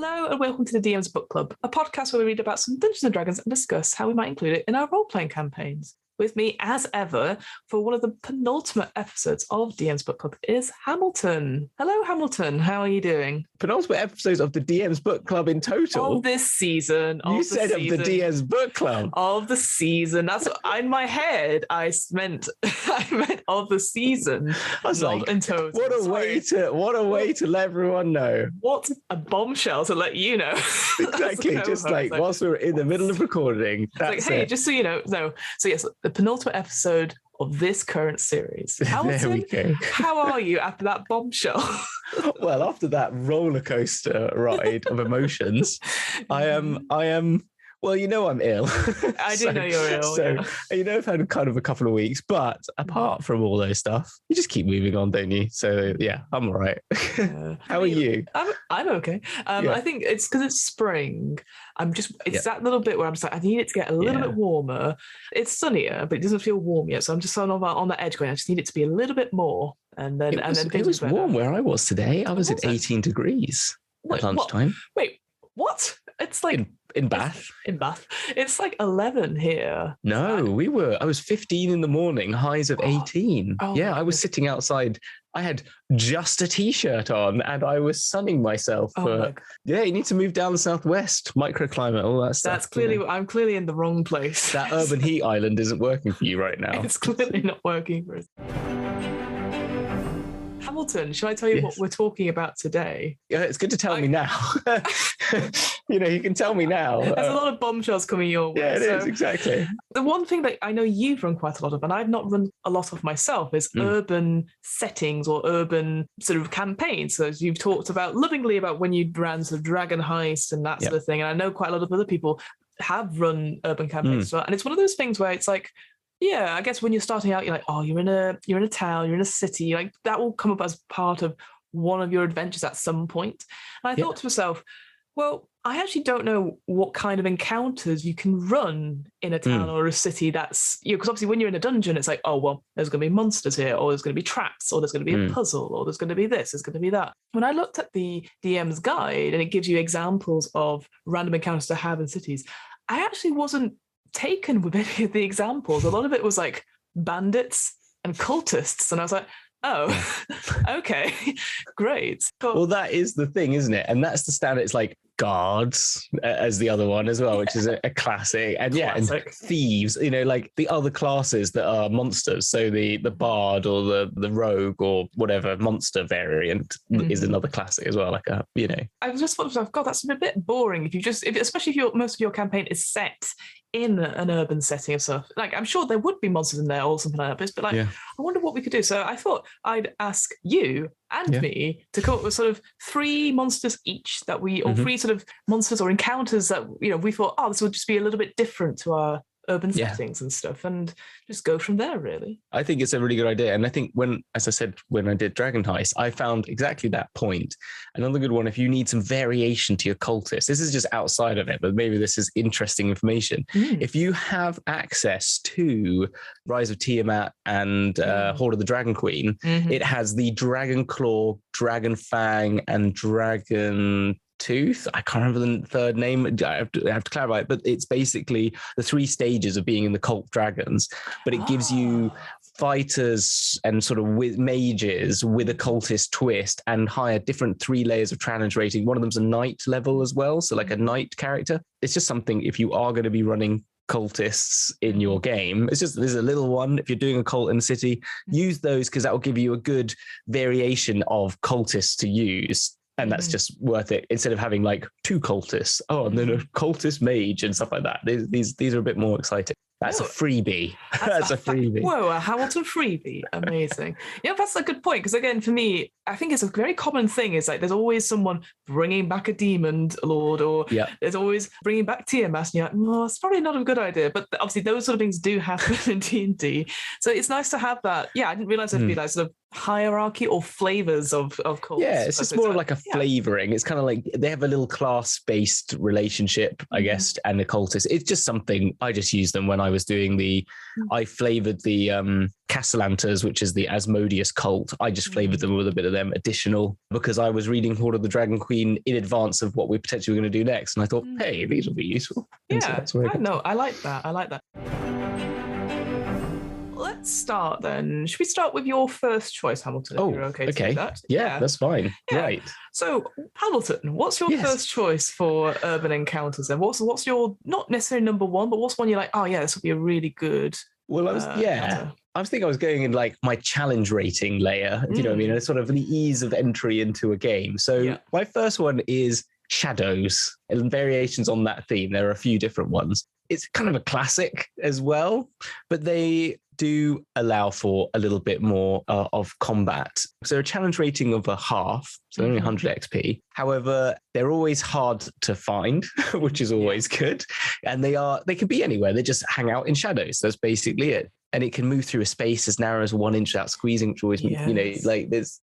Hello and welcome to the DM's Book Club, a podcast where we read about some Dungeons & Dragons and discuss how we might include it in our role-playing campaigns. With me, as ever, for one of the penultimate episodes of DM's Book Club is Hamilton. Hello, Hamilton. How are you doing? Penultimate episodes of the DM's Book Club in total? Of this season. You said of the DM's Book Club. Of the season. That's what, in my head, I meant of the season. I was like, in total. what a way to let everyone know. What a bombshell to let you know. Exactly. Just like whilst we were in the middle of recording. That's like, hey, it. just so you know. No. So yes, the penultimate episode of this current series. Hamilton, there we go. How are you after that bombshell? Well, after that roller coaster ride of emotions, I am. Well, you know I'm ill. I do know you're ill. So, you know, I've had kind of a couple of weeks, but apart from all those stuff, you just keep moving on, don't you? So, yeah, I'm all right. How are you? I'm okay. I think it's because it's spring. It's that little bit where I'm just like, I need it to get a little bit warmer. It's sunnier, but it doesn't feel warm yet. So I'm just sort of on the edge going, I just need it to be a little bit more. And then it was warm where I was today. I was at 18 degrees at lunchtime. Wait, what? It's like in Bath. In Bath. It's like 11 here. No, I was 15 in the morning, highs of 18. Oh, yeah, I was sitting outside. I had just a t-shirt on and I was sunning myself. You need to move down the southwest, microclimate, all that stuff. That's clearly, I'm clearly in the wrong place. That urban heat island isn't working for you right now. It's clearly not working for us. Hamilton, shall I tell you what we're talking about today? Yeah, it's good to tell me now. You can tell me now. There's a lot of bombshells coming your way. Yeah, it is, exactly. The one thing that I know you've run quite a lot of, and I've not run a lot of myself, is urban settings or urban sort of campaigns. So as you've talked about lovingly about when you ran sort of Dragon Heist and that sort of thing. And I know quite a lot of other people have run urban campaigns as well. And it's one of those things where it's like, yeah, I guess when you're starting out, you're like, oh, you're in a town, you're in a city, like that will come up as part of one of your adventures at some point. And I thought to myself, well, I actually don't know what kind of encounters you can run in a town or a city that's, because obviously when you're in a dungeon, it's like, oh, well, there's going to be monsters here, or there's going to be traps, or there's going to be a puzzle, or there's going to be this, there's going to be that. When I looked at the DM's guide and it gives you examples of random encounters to have in cities, I actually wasn't taken with any of the examples. A lot of it was like bandits and cultists, and I was like, oh, okay, great. Well, that is the thing, isn't it? And that's the standard. It's like guards as the other one as well, which is a classic. And and thieves, like the other classes that are monsters. So the bard or the rogue or whatever monster variant is another classic as well. Like I was just thought to myself, God, that's a bit boring. Especially if most of your campaign is set in an urban setting of stuff. Like, I'm sure there would be monsters in there or something like that, but I wonder what we could do. So I thought I'd ask you and me to come up with sort of 3 monsters each that or 3 sort of monsters or encounters that, we thought, oh, this would just be a little bit different to our urban settings and stuff, and just go from there, really. I think it's a really good idea. And I think when I did Dragon Heist, I found exactly that point. Another good one, if you need some variation to your cultists, this is just outside of it, but maybe this is interesting information. If you have access to Rise of Tiamat and Horde of the Dragon Queen, it has the Dragon Claw, Dragon Fang, and Dragon Tooth. I can't remember the third name. I have to clarify it, but it's basically the 3 stages of being in the cult dragons. But it gives you fighters and sort of with mages with a cultist twist, and higher different 3 layers of challenge rating. One of them's a knight level as well, so like a knight character. It's just something, if you are going to be running cultists in your game, there's a little one. If you're doing a cult in the city, use those, because that will give you a good variation of cultists to use. And that's just worth it, instead of having like 2 cultists. Oh, and then a cultist mage and stuff like that. These are a bit more exciting. That's a freebie. That's a freebie. Whoa, a Hamilton freebie. Amazing. Yeah, that's a good point. Because again, for me, I think it's a very common thing. Is like there's always someone bringing back a demon lord, or there's always bringing back Tiamat. And you're like, well, it's probably not a good idea. But obviously those sort of things do happen in D&D. So it's nice to have that. Yeah, I didn't realize there'd be like sort of hierarchy or flavors of cults. Yeah, it's just more like a flavoring. It's kind of like they have a little class-based relationship, I guess, and the cultists. It's just something I just used them when I was doing I flavored the Castellantas, which is the Asmodeus cult. I just flavored them with a bit of them additional because I was reading Horde of the Dragon Queen in advance of what we potentially were going to do next. And I thought, hey, these will be useful. Yeah, I like that. Let's start then. Should we start with your first choice, Hamilton? If you're okay to do that? Yeah, that's fine. Yeah. Right. So, Hamilton, what's your first choice for urban encounters then? What's your, not necessarily number one, but what's one you're like, oh yeah, this would be a really good Well, I was thinking I was going in like my challenge rating layer, if you know what I mean? And it's sort of the ease of entry into a game. So my first one is shadows and variations on that theme. There are a few different ones. It's kind of a classic as well, but they do allow for a little bit more of combat. So a challenge rating of a half, so only 100 XP. However, they're always hard to find, which is always good. And they can be anywhere. They just hang out in shadows. That's basically it. And it can move through a space as narrow as 1 inch without squeezing, which always,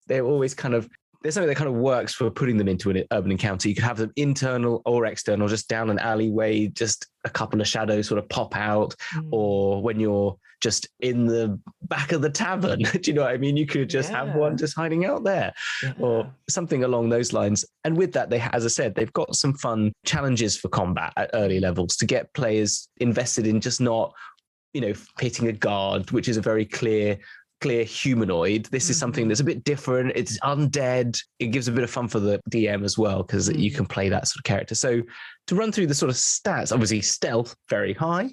they're always kind of, there's something that kind of works for putting them into an urban encounter. You could have them internal or external, just down an alleyway, just a couple of shadows sort of pop out, or when you're just in the back of the tavern, do you know what I mean? You could just have one just hiding out there or something along those lines. And with that, as I said, they've got some fun challenges for combat at early levels to get players invested in just not, hitting a guard, which is a very clear humanoid. This is something that's a bit different. It's undead. It gives a bit of fun for the DM as well, because you can play that sort of character. So to run through the sort of stats, obviously stealth very high,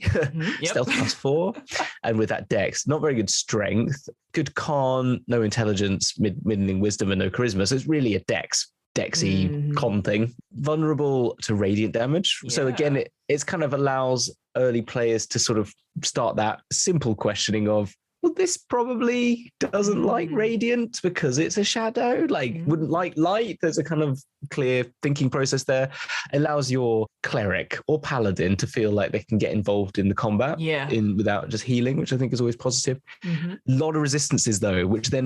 stealth +4, and with that dex, not very good strength, good con, no intelligence, middling wisdom, and no charisma. So it's really a dexy con thing. Vulnerable to radiant damage. So again, it's kind of allows early players to sort of start that simple questioning of, well, this probably doesn't like radiant because it's a shadow, wouldn't like light. There's a kind of clear thinking process there. It allows your cleric or paladin to feel like they can get involved in the combat without just healing, which I think is always positive. A lot of resistances though, which then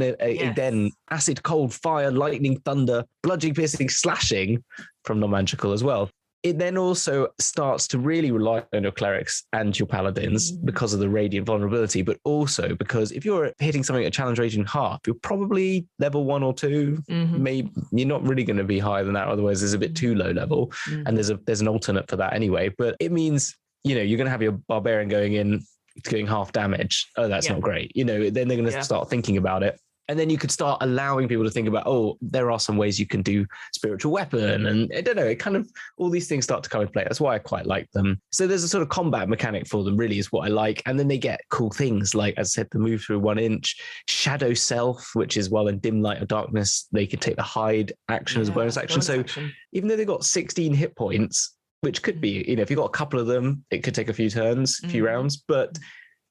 then acid, cold, fire, lightning, thunder, bludgeoning, piercing, slashing from non-magical as well. It then also starts to really rely on your clerics and your paladins because of the radiant vulnerability, but also because if you're hitting something at challenge rating half, you're probably level 1 or 2. Maybe you're not really going to be higher than that. Otherwise, it's a bit too low level. And there's an alternate for that anyway. But it means, you're going to have your barbarian going in, doing half damage. Oh, that's not great. Then they're going to start thinking about it. And then you could start allowing people to think about, there are some ways you can do spiritual weapon. And I don't know, it kind of, all these things start to come into play. That's why I quite like them. So there's a sort of combat mechanic for them, really is what I like. And then they get cool things like, as I said, the move through 1 inch, shadow self, which is in dim light or darkness, they can take the hide action as a bonus action. So even though they've got 16 hit points, which could be, if you've got a couple of them, it could take a few turns, a few rounds, but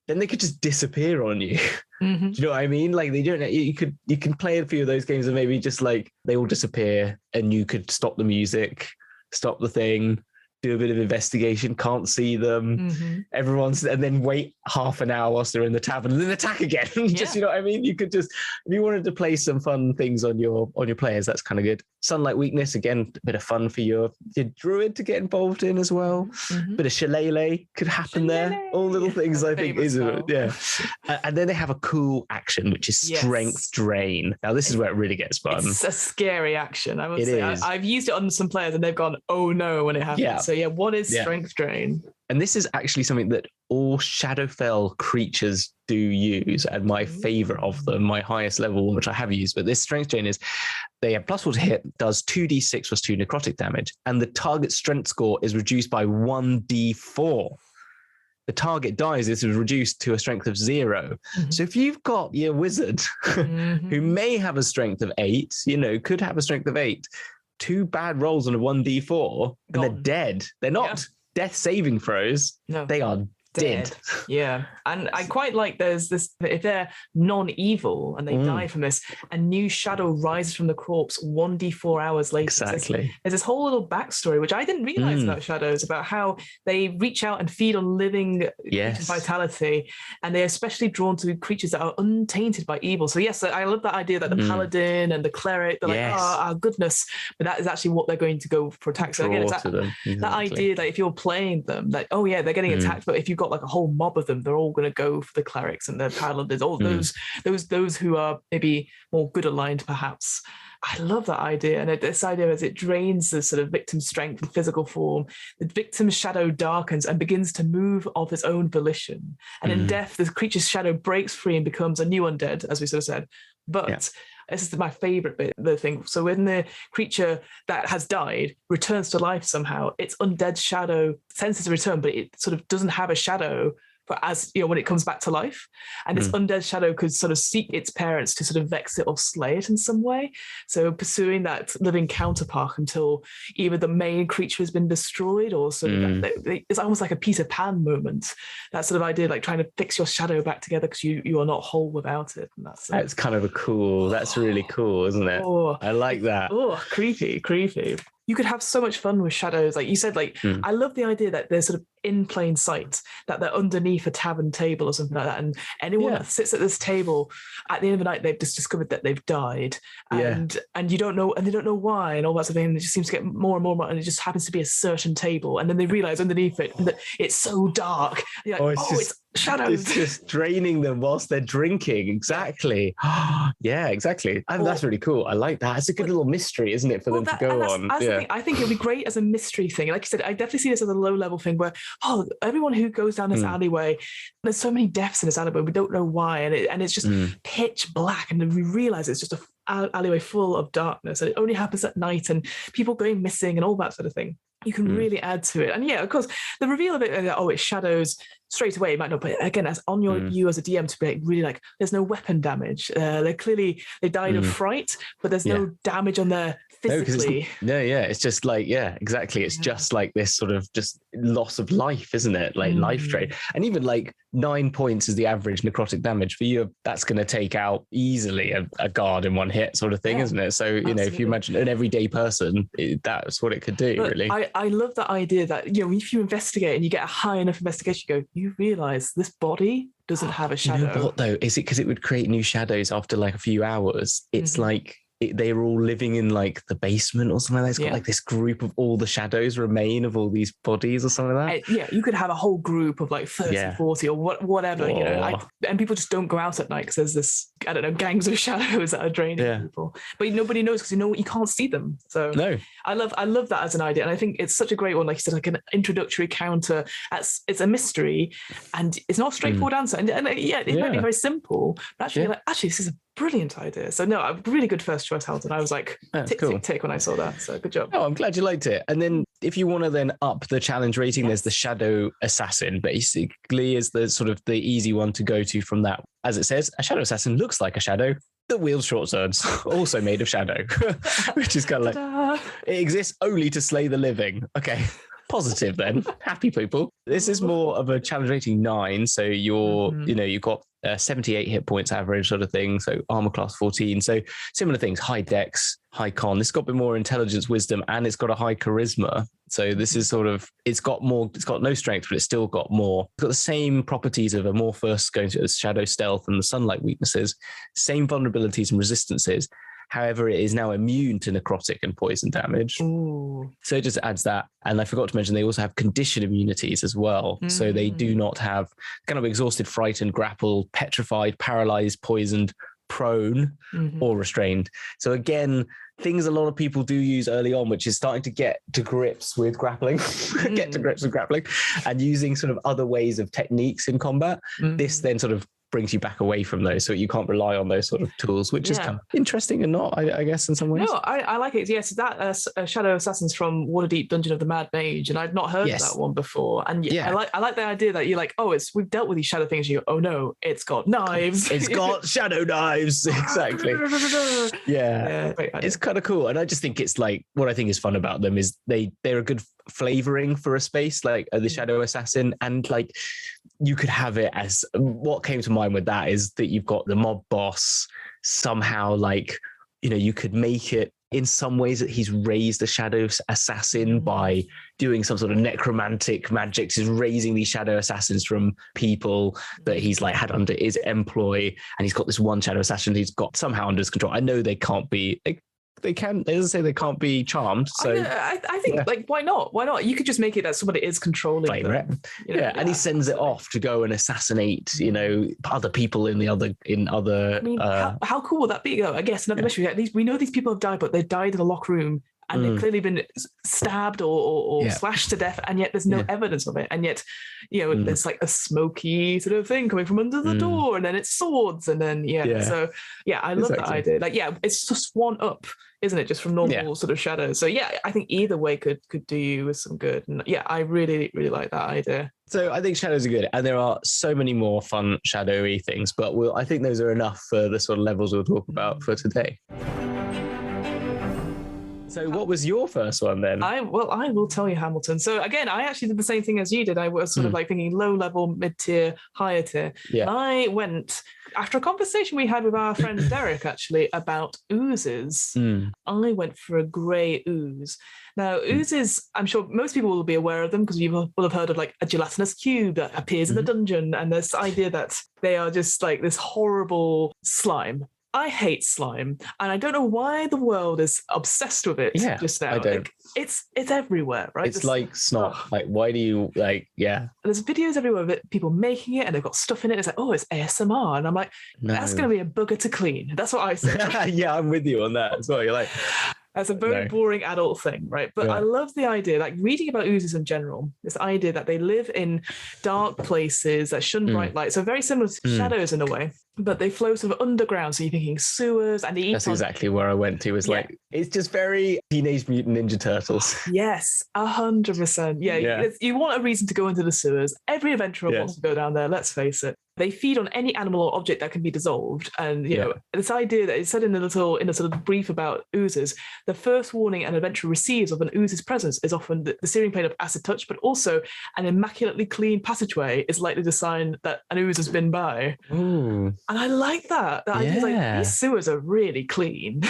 then they could just disappear on you. Do you know what I mean? Like they don't. You can play a few of those games and maybe just like they all disappear, and you could stop the music, stop the thing, do a bit of investigation, can't see them. And then wait half an hour whilst they're in the tavern, and then attack again. Just, you know what I mean? You could just, if you wanted to play some fun things on your players, that's kind of good. Sunlight weakness, again, a bit of fun for your druid to get involved in as well. Bit of shillelagh could happen there. All little things I think is and then they have a cool action, which is strength drain. Now this is where it really gets fun. It's a scary action, I would say. I've used it on some players and they've gone, oh no, when it happens. So what is strength drain? And this is actually something that all Shadowfell creatures do use, and my favorite of them, my highest level, which I have used, but this strength drain is they have +4 to hit, does 2d6 plus 2 necrotic damage, and the target strength score is reduced by 1d4. The target dies, this is reduced to a strength of 0. So if you've got your wizard who may have a strength of 8, could have a strength of 8, 2 bad rolls on a 1d4, and they're dead. They're not death saving throws. No. They are dead. Yeah. And I quite like there's this, if they're non-evil and they die from this, a new shadow rises from the corpse 1d4 hours later. Exactly. There's this whole little backstory, which I didn't realize about shadows, about how they reach out and feed on living creatures' vitality. And they're especially drawn to creatures that are untainted by evil. So yes, I love that idea that the paladin and the cleric, they're like, our goodness. But that is actually what they're going to go for attack. So again, it's that idea that if you're playing them, that, oh yeah, they're getting attacked, but if you've got like a whole mob of them, they're all going to go for the clerics and the paladins, all those who are maybe more good aligned perhaps. I love that idea. And this idea as it drains the sort of victim's strength and physical form, the victim's shadow darkens and begins to move of its own volition. And in death, the creature's shadow breaks free and becomes a new undead, as we sort of said. But this is my favorite bit, the thing. So when the creature that has died returns to life somehow, its undead shadow senses a return, but it sort of doesn't have a shadow for, as you know, when it comes back to life. And this undead shadow could sort of seek its parents to sort of vex it or slay it in some way. So pursuing that living counterpart until either the main creature has been destroyed or sort of it's almost like a Peter Pan moment. That sort of idea, like trying to fix your shadow back together because you are not whole without it. And that's kind of that's really cool, isn't it? I like that. Creepy. You could have so much fun with shadows. Like you said, I love the idea that they're sort of in plain sight, that they're underneath a tavern table or something like that. And anyone that sits at this table at the end of the night, they've just discovered that they've died. And you don't know, and they don't know why and all that sort of thing. And it just seems to get more and more, and it just happens to be a certain table. And then they realize underneath it that it's so dark. You're like, it's shadows. It's just draining them whilst they're drinking. Exactly. Yeah, exactly. And that's really cool. I like that. It's a good little mystery, isn't it, for them to go on? I think it would be great as a mystery thing. Like you said, I definitely see this as a low level thing where, everyone who goes down this alleyway, there's so many deaths in this alleyway, we don't know why. And it's just pitch black. And then we realize it's just a alleyway full of darkness and it only happens at night and people going missing and all that sort of thing. You can really add to it. And yeah, of course, the reveal of it, it's shadows straight away, it might not, but again, as on your you as a DM to be really like, there's no weapon damage. They died of fright, but there's no damage on their physically. It's just like, exactly. It's just like this sort of just loss of life, isn't it? Like life drain. And even like 9 points is the average necrotic damage for you. That's going to take out easily a guard in one hit sort of thing, isn't it? So, if you imagine an everyday person, that's what it could do, but really. I love that idea that, if you investigate and you get a high enough investigation, you realize this body doesn't have a shadow. You know what though? Is it because it would create new shadows after like a few hours? It's like they were all living in like the basement or something like that. It's got like this group of all the shadows remain of all these bodies or something like that. You could have a whole group of like 30, 40 or whatever, and people just don't go out at night because there's this, I don't know, gangs of shadows that are draining people. But nobody knows because you can't see them. So no. I love that as an idea. And I think it's such a great one. Like you said, like an introductory counter. It's a mystery and it's not a straightforward answer. And it might be very simple, but actually, this is a brilliant idea. So no, a really good first choice, Hamilton. I was like, tick when I saw that. So good job. Oh, I'm glad you liked it. And then if you want to then up the challenge rating, there's the Shadow Assassin, basically is the sort of the easy one to go to from that. As it says, a Shadow Assassin looks like a shadow that wields short swords, also made of shadow, which is kind of like, it exists only to slay the living. Okay. Positive then. Happy people. This is more of a challenge rating 9. So you've got 78 hit points average sort of thing. So armor class 14. So similar things, high dex, high con. It's got a bit more intelligence, wisdom, and it's got a high charisma. So this is sort of, it's got no strength, but it's still got more. It's got the same properties of Amorphous going to shadow stealth and the sunlight weaknesses, same vulnerabilities and resistances. However, it is now immune to necrotic and poison damage. Ooh. So it just adds that. And I forgot to mention, they also have condition immunities as well. So they do not have kind of exhausted, frightened, grappled, petrified, paralyzed, poisoned, prone, or restrained. So again, things a lot of people do use early on, which is starting to get to grips with grappling, and using sort of other ways of techniques in combat. This then sort of brings you back away from those, so you can't rely on those sort of tools, which is kind of interesting and not, I guess, in some ways. No, I like it. Yes, that Shadow Assassins from Waterdeep Dungeon of the Mad Mage, and I'd not heard of that one before. And I like the idea that you're like, we've dealt with these shadow things. You go, oh no, it's got knives. It's got shadow knives. Exactly. It's kind of cool, and I just think it's like, what I think is fun about them is they're a good flavoring for a space like the Shadow Assassin, and like you could have it as, what came to mind with that is that you've got the mob boss somehow, like, you know, you could make it in some ways that he's raised a shadow assassin by doing some sort of necromantic magic. He's raising these shadow assassins from people that he's like had under his employ, and he's got this one shadow assassin he's got somehow under his control. I know they can't be, they doesn't say they can't be charmed. So I think like, why not? Why not? You could just make it that somebody is controlling them, you know? And he sends it off to go and assassinate, you know, other people in other. I mean, how cool would that be? Though? I guess another mystery. We know these people have died, but they died in a locked room. And they've clearly been stabbed or slashed to death, and yet there's no evidence of it. And yet, you know, there's like a smoky sort of thing coming from under the door, and then it's swords, and then So I love that idea. Like, it's just one up, isn't it? Just from normal sort of shadows. So I think either way could do you with some good. And I really, really like that idea. So I think shadows are good, and there are so many more fun shadowy things. But I think those are enough for the sort of levels we'll talk about for today. So what was your first one then? I will tell you, Hamilton. So again, I actually did the same thing as you did. I was sort of like thinking low level, mid tier, higher tier. Yeah. I went, after a conversation we had with our friend Derek actually about oozes, I went for a grey ooze. Now, oozes, I'm sure most people will be aware of them because you will have heard of like a gelatinous cube that appears in the dungeon, and this idea that they are just like this horrible slime. I hate slime, and I don't know why the world is obsessed with it just now. I don't. Like, it's everywhere, right? It's like snot. Like, why do you like? Yeah. There's videos everywhere of it, people making it, and they've got stuff in it. It's like, oh, it's ASMR, and I'm like, that's going to be a bugger to clean. That's what I say. Yeah, I'm with you on that as well. You're like. That's a very boring adult thing, right? But I love the idea, like reading about oozes in general, this idea that they live in dark places that shun bright light. So very similar to shadows in a way, but they flow sort of underground. So you're thinking sewers, and that's exactly where I went to. Was like, it's just very Teenage Mutant Ninja Turtles. Yes, 100%. Yeah. You want a reason to go into the sewers. Every adventurer wants to go down there. Let's face it. They feed on any animal or object that can be dissolved. And, you know, this idea that it's said in a sort of brief about oozes, the first warning an adventurer receives of an ooze's presence is often the searing pain of acid touch, but also an immaculately clean passageway is likely to sign that an ooze has been by. Ooh. And I like that. That idea is like, these sewers are really clean.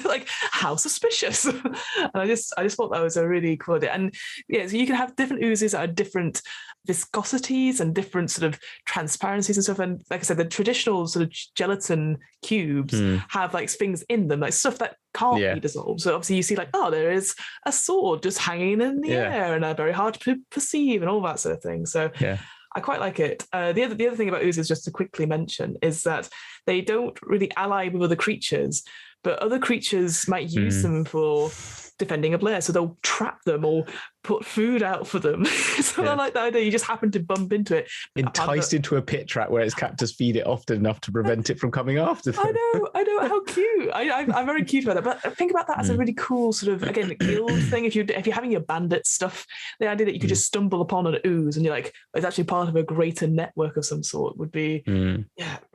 Like, how suspicious. And I just thought that was a really cool idea. And so you can have different oozes that are different viscosities and different sort of transparencies and stuff. And like I said, the traditional sort of gelatin cubes have like things in them, like stuff that can't be dissolved. So obviously you see like, oh, there is a sword just hanging in the air and very hard to perceive and all that sort of thing. So I quite like it. The other thing about oozes, just to quickly mention, is that they don't really ally with other creatures, but other creatures might use them for defending a lair, so they'll trap them or put food out for them. So I like the idea. You just happen to bump into it, enticed into a pit trap where its captors feed it often enough to prevent it from coming after them. I know how cute. I'm very cute about that. But think about that as a really cool sort of, again, guild thing. If you're having your bandit stuff, the idea that you could just stumble upon an ooze and you're like, it's actually part of a greater network of some sort would be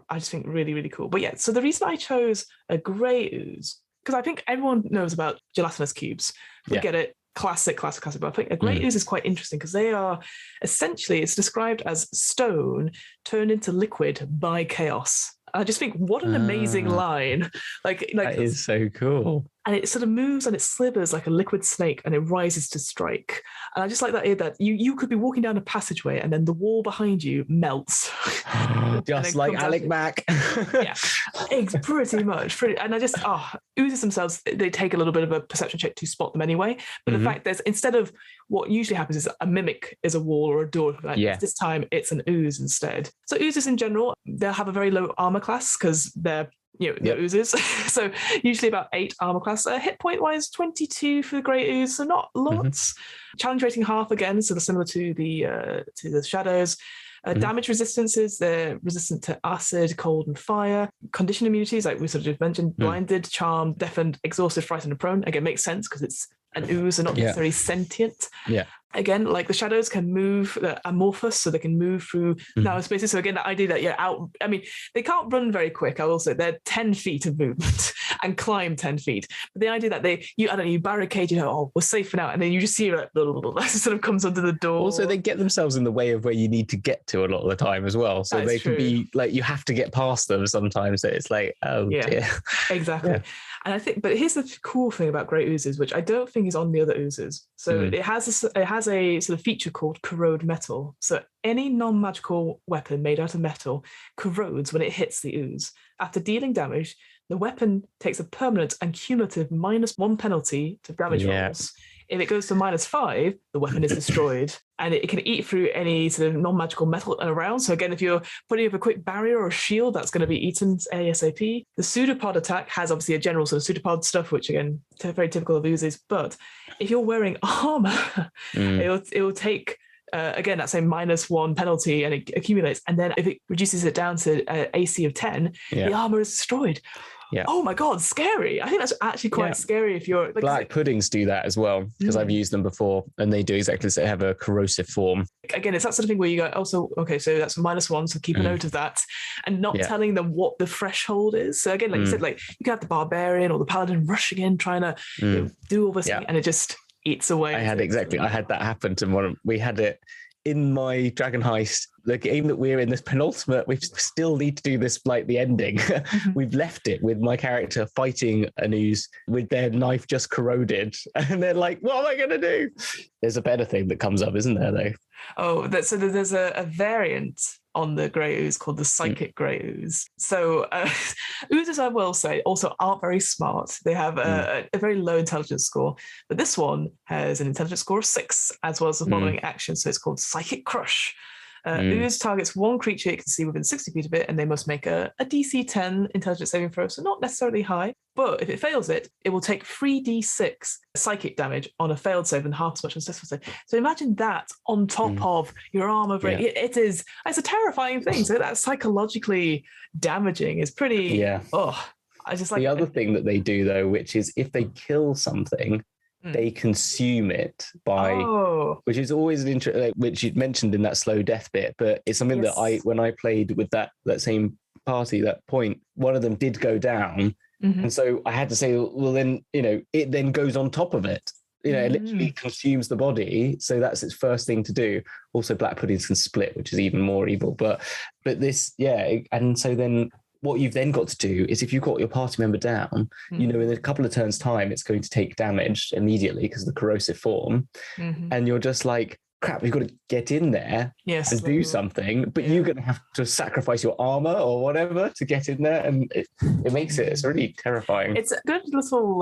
I just think really, really cool. But so the reason I chose a grey ooze, because I think everyone knows about gelatinous cubes. We get it. Classic. But I think a grey ooze is quite interesting because they are essentially, it's described as stone turned into liquid by chaos. I just think, what an amazing line. Like that is so cool. And it sort of moves and it slithers like a liquid snake and it rises to strike. And I just like that idea that you could be walking down a passageway and then the wall behind you melts. Just like Alec Mack. It's pretty much. And I just, oozes themselves, they take a little bit of a perception check to spot them anyway. But the fact instead of what usually happens is a mimic is a wall or a door. This time it's an ooze instead. So oozes in general, they'll have a very low armor class because they're oozes. So usually about 8 armor class. Hit point wise, 22 for the grey ooze, so not lots. Challenge rating half again, so they're similar to the shadows. Damage resistances, they're resistant to acid, cold, and fire. Condition immunities, like we sort of just mentioned, blinded, charmed, deafened, exhausted, frightened, and prone. Again, makes sense because it's an ooze and not necessarily sentient. Again, like the shadows can move, they're amorphous, so they can move through narrow spaces. So again, the idea that they can't run very quick. I will say they're 10 feet of movement, and climb 10 feet. But the idea that you barricade, we're safe for now. And then you just see like, sort of comes under the door. Also, they get themselves in the way of where you need to get to a lot of the time as well. So they can be like, you have to get past them sometimes. So it's like, oh dear. Exactly. Yeah. And I think, but here's the cool thing about Grey Oozes, which I don't think is on the other oozes. So it has a sort of feature called corrode metal. So any non-magical weapon made out of metal corrodes when it hits the ooze. After dealing damage, the weapon takes a permanent and cumulative -1 penalty to damage rolls. If it goes to -5, the weapon is destroyed, and it can eat through any sort of non-magical metal around. So again, if you're putting up a quick barrier or a shield, that's going to be eaten ASAP. The pseudopod attack has obviously a general sort of pseudopod stuff, which again, very typical of oozes. But if you're wearing armor, it will take again that same -1 penalty, and it accumulates. And then if it reduces it down to AC of 10, the armor is destroyed. Yeah. Oh my God, scary. I think that's actually quite scary if you're... Black puddings do that as well, because I've used them before, and they do exactly so. They have a corrosive form. Again, it's that sort of thing where you go, also, okay, so that's -1, so keep a note of that, and not telling them what the threshold is. So again, like you said, like you can have the barbarian or the paladin rushing in, trying to do all this thing, and it just eats away. I had that happen to one. We had it in my Dragon Heist, the game that we're in, this penultimate, we still need to do this, like the ending. We've left it with my character fighting an ooze with their knife just corroded. And they're like, what am I going to do? There's a better thing that comes up, isn't there, though? Oh, so there's a variant on the Grey Ooze called the Psychic Grey Ooze. So oozes, I will say, also aren't very smart. They have a very low intelligence score, but this one has an intelligence score of 6, as well as the following action. So it's called Psychic Crush. Ooze targets one creature it can see within 60 feet of it, and they must make a DC 10 intelligence saving throw, so not necessarily high. But if it fails it, it will take 3d6 psychic damage on a failed save and half as much on successful save. So imagine that on top of your armor. It's a terrifying thing. So that psychologically damaging is pretty. I just like the other thing that they do though, which is if they kill something, they consume it by, which is always an which you mentioned in that slow death bit, but it's something that when I played with that same party, that point, one of them did go down. And so I had to say, well, then, it then goes on top of it. It literally consumes the body. So that's its first thing to do. Also, black puddings can split, which is even more evil. But this, and so then what you've then got to do is if you've got your party member down, in a couple of turns' time, it's going to take damage immediately because of the corrosive form. And you're just like, crap, we've got to get in there and do something, but you're going to have to sacrifice your armor or whatever to get in there. And it makes it's really terrifying. It's a good little,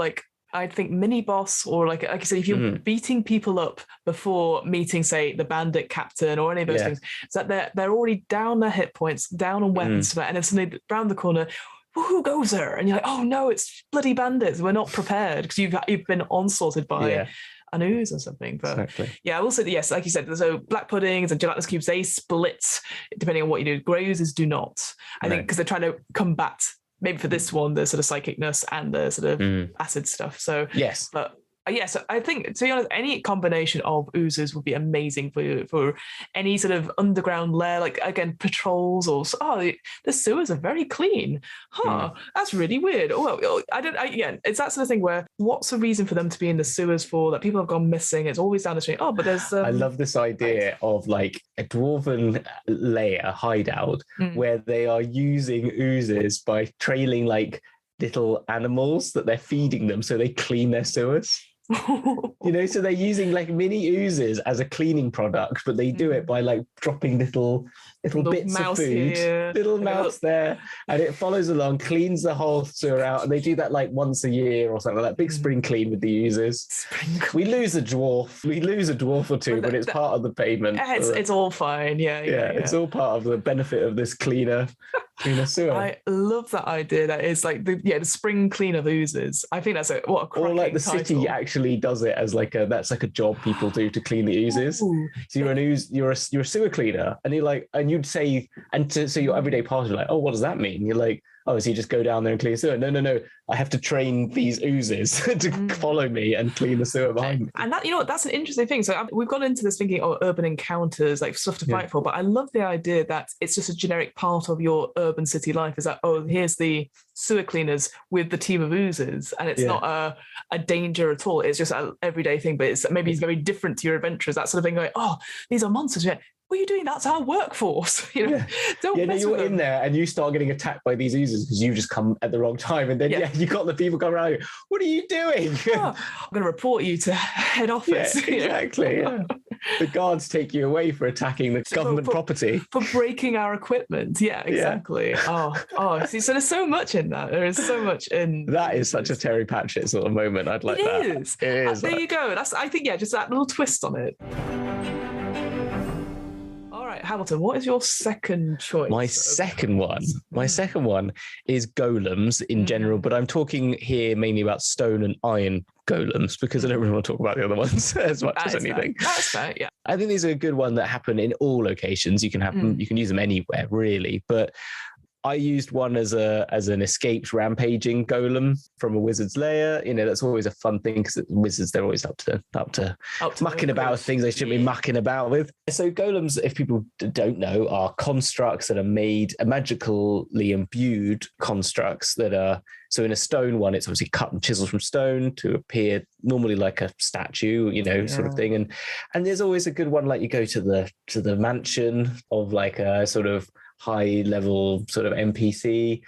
I think mini boss, or like I said, if you're beating people up before meeting, say, the bandit captain or any of those things, so that they're already down their hit points, down on weapons, and then suddenly round the corner, who goes there? And you're like, oh no, it's bloody bandits. We're not prepared because you've been onslaughted by an ooze or something. But I will say that, yes, like you said, so black puddings and gelatinous cubes, they split depending on what you do. Grey oozes do not. I think because they're trying to combat, maybe for this one, the sort of psychicness and the sort of acid stuff. So but so I think, to be honest, any combination of oozes would be amazing for any sort of underground lair, like again patrols or the sewers are very clean. That's really weird. It's that sort of thing where what's the reason for them to be in the sewers for? That people have gone missing. It's always down the street. But there's. I love this idea of like a dwarven lair hideout where they are using oozes by trailing like little animals that they're feeding them, so they clean their sewers. So they're using like mini oozes as a cleaning product, but they do it by like dropping little bits of food, little mouse there, and it follows along, cleans the whole sewer out, and they do that like once a year or something like that. Big spring clean with the oozes. We lose a dwarf or two, but it's part of the payment. It's all fine. It's all part of the benefit of this cleaner sewer. I love that idea. That is like the spring clean of oozes. I think that's what a cracking or like the title. City actually does it as that's a job people do to clean the oozes. Ooh. So you're an ooze, you're a sewer cleaner, and you're like, and you'd say, so your everyday party, like, oh, what does that mean? You're like, oh, so you just go down there and clean the sewer? No. I have to train these oozes to follow me and clean the sewer behind me. And that, that's an interesting thing. So we've gone into this thinking, urban encounters, like stuff to fight for. But I love the idea that it's just a generic part of your urban city life. Is that, here's the sewer cleaners with the team of oozes, and it's not a danger at all. It's just an everyday thing, but it's very different to your adventures. That sort of thing. Going, these are monsters. Yeah. What are you doing? That's our workforce. Don't mess you're with in them. there and you start getting attacked by these oozes because you just come at the wrong time. And then, you got the people come around you. What are you doing? I'm going to report you to head office. Exactly. The guards take you away for attacking the government property. For breaking our equipment. Yeah, exactly. See, so there's so much in that. There is so much in that. Is such a Terry Pratchett sort of moment. I'd like that. It is. There you go. I think, just that little twist on it. Hamilton, what is your second choice? My second one is golems in general, but I'm talking here mainly about stone and iron golems because I don't really want to talk about the other ones as much as anything. That's fair, yeah. I think these are a good one that happen in all locations. You can have them, you can use them anywhere really, but I used one as an escaped rampaging golem from a wizard's lair. That's always a fun thing because wizards, they're always up to mucking about with things they shouldn't be mucking about with. So golems, if people don't know, are constructs that are made, magically imbued constructs that are, so in a stone one, it's obviously cut and chiseled from stone to appear normally like a statue, sort of thing. And there's always a good one, like you go to the mansion of like a sort of high level sort of NPC.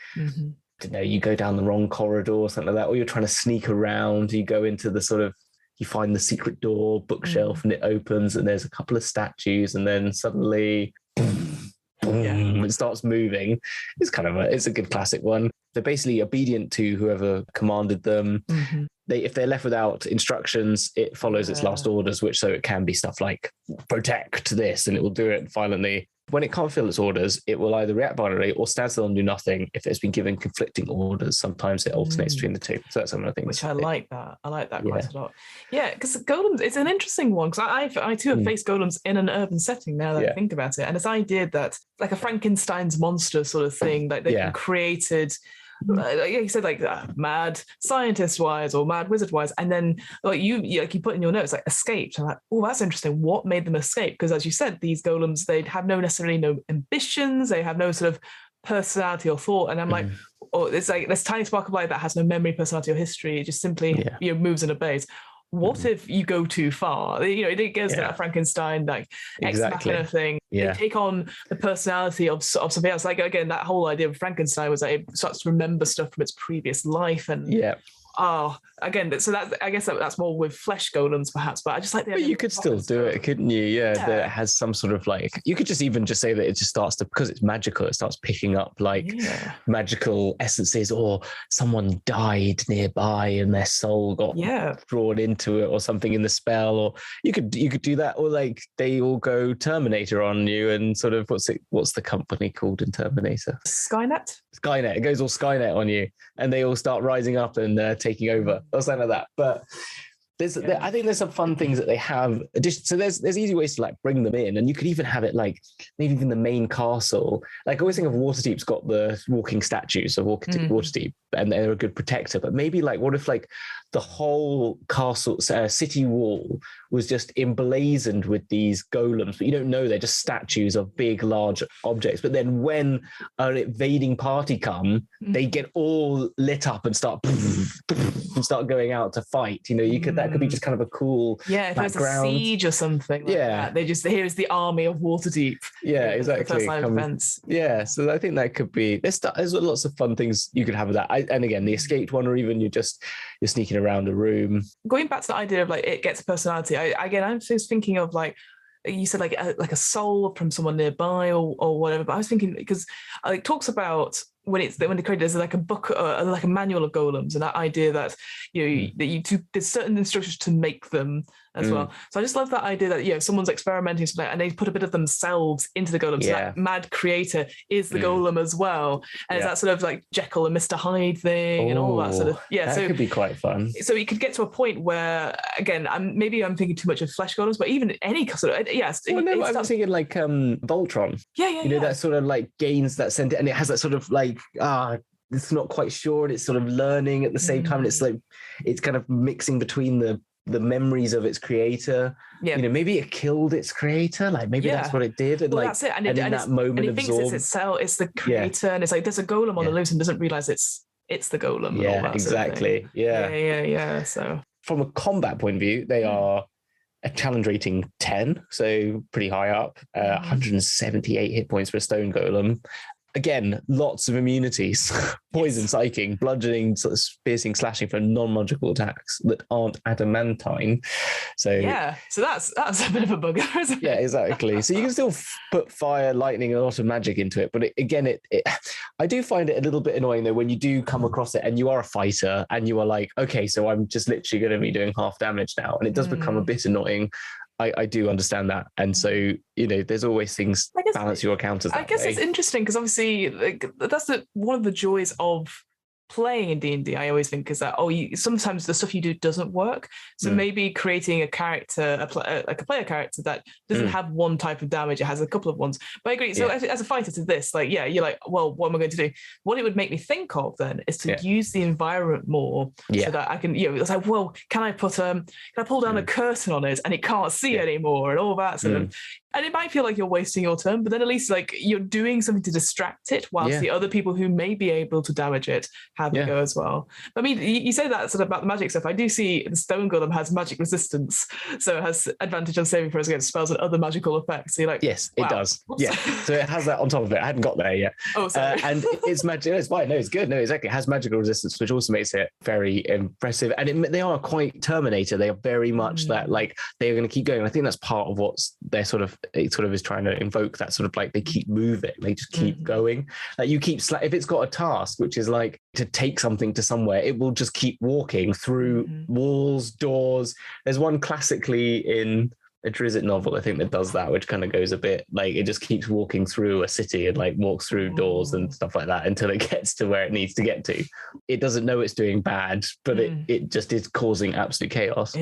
You go down the wrong corridor or something like that, or you're trying to sneak around, you go into the sort of, you find the secret door bookshelf and it opens and there's a couple of statues and then suddenly it starts moving. It's a good classic one. They're basically obedient to whoever commanded them. If they're left without instructions, it follows its last orders, so it can be stuff like protect this and it will do it violently. When it can't fill its orders, it will either react violently or stand still and do nothing if it's been given conflicting orders. Sometimes it alternates between the two. So that's some of the things. Which I like that. I like that quite a lot. Yeah, because golems, it's an interesting one because I too have faced golems in an urban setting now that I think about it. And this idea that like a Frankenstein's monster sort of thing, like they've been created, like you said, like mad scientist wise or mad wizard wise, and then like you put in your notes like escaped. I'm like, that's interesting. What made them escape? Because as you said, these golems, they have no ambitions, they have no sort of personality or thought. And I'm like, it's like this tiny spark of light that has no memory, personality, or history. It just simply moves and obeys. What if you go too far? It goes to that Frankenstein, like ex machina thing. They take on the personality of something else. Like, again, that whole idea of Frankenstein was that it starts to remember stuff from its previous life. And again, so that I guess that's more with flesh golems perhaps, but I just like the idea. But you could still do it, couldn't you? That it has some sort of like, you could just even just say that it just starts to, because it's magical, it starts picking up like magical essences, or someone died nearby and their soul got drawn into it or something in the spell, or you could do that, or like they all go Terminator on you and sort of what's the company called in Terminator? Skynet. It goes all Skynet on you and they all start rising up and taking over or something like that. But I think there's some fun things that they have. So there's easy ways to like bring them in, and you could even have it like maybe even the main castle. Like I always think of Waterdeep's got the walking statues of Waterdeep, and they're a good protector. But maybe like what if like the whole castle city wall was just emblazoned with these golems, but you don't know they're just statues of big, large objects. But then when an invading party come, they get all lit up and start going out to fight. That could be just kind of a cool if background. There's a siege or something like that. They just, here's the army of Waterdeep. Yeah, exactly. The first line of defense. Yeah, so I think that could be, there's lots of fun things you could have with that. And again, the escaped one, or even you're sneaking around a room. Going back to the idea of like it gets personality, I'm just thinking of like you said, like a soul from someone nearby or whatever. But I was thinking, because it talks about when they created, there's like a book, like a manual of golems, and that idea that there's certain instructions to make them as well. So I just love that idea that someone's experimenting something and they put a bit of themselves into the golem. So that mad creator is the golem as well, and it's that sort of like Jekyll and Mr. Hyde thing and all that sort of that so could be quite fun. So you could get to a point where, again, I'm thinking too much of flesh golems, but even any sort of I'm thinking like Voltron. That sort of like gains that sentiment, and it has that sort of like it's not quite sure, and it's sort of learning at the same time. And it's like, it's kind of mixing between the memories of its creator. Yeah. Maybe it killed its creator. Like maybe that's what it did. And that's it. And in that moment, and it thinks it's itself, it's the creator, and it's like there's a golem on the loose and doesn't realize it's the golem. Yeah, and all that exactly. Sort of yeah. So from a combat point of view, they are a challenge rating 10, so pretty high up. 178 hit points for a stone golem. Again, lots of immunities: poison, psychic, bludgeoning, sort of piercing, slashing for non-magical attacks that aren't adamantine. So that's a bit of a bugger, isn't it? Yeah, exactly. So you can still put fire, lightning, and a lot of magic into it, but I do find it a little bit annoying though when you do come across it and you are a fighter and you are like, okay, so I'm just literally going to be doing half damage now, and it does become a bit annoying. I do understand that. And so, there's always things, balance your counters. I guess it's interesting because obviously that's one of the joys of playing in D&D, I always think, is that sometimes the stuff you do doesn't work. So maybe creating a character, like a player character that doesn't have one type of damage, it has a couple of ones. But I agree. So as a fighter to this, like, you're like, well, what am I going to do? What it would make me think of then is to use the environment more so that I can, it's like, well, can I pull down a curtain on it and it can't see anymore and all that sort of. And it might feel like you're wasting your turn, but then at least like you're doing something to distract it whilst the other people who may be able to damage it have a go as well. I mean, you say that sort of about the magic stuff. I do see the stone golem has magic resistance, so it has advantage on saving throws against spells and other magical effects. So you're like, yes, it does. Yeah, so it has that on top of it. I hadn't got there yet. Oh, sorry. And it's magic. It's fine. No, it's good. No, exactly. It has magical resistance, which also makes it very impressive. And they are quite Terminator. They are very much that, like, they are going to keep going. I think that's part of what they're sort of is trying to invoke, that sort of like they keep moving, they just keep going. Like you keep if it's got a task which is like to take something to somewhere, it will just keep walking through walls, doors. There's one classically in a Drizzt novel, I think, that does that, which kind of goes a bit like it just keeps walking through a city and like walks through doors and stuff like that until it gets to where it needs to get to. It doesn't know it's doing bad, but it just is causing absolute chaos.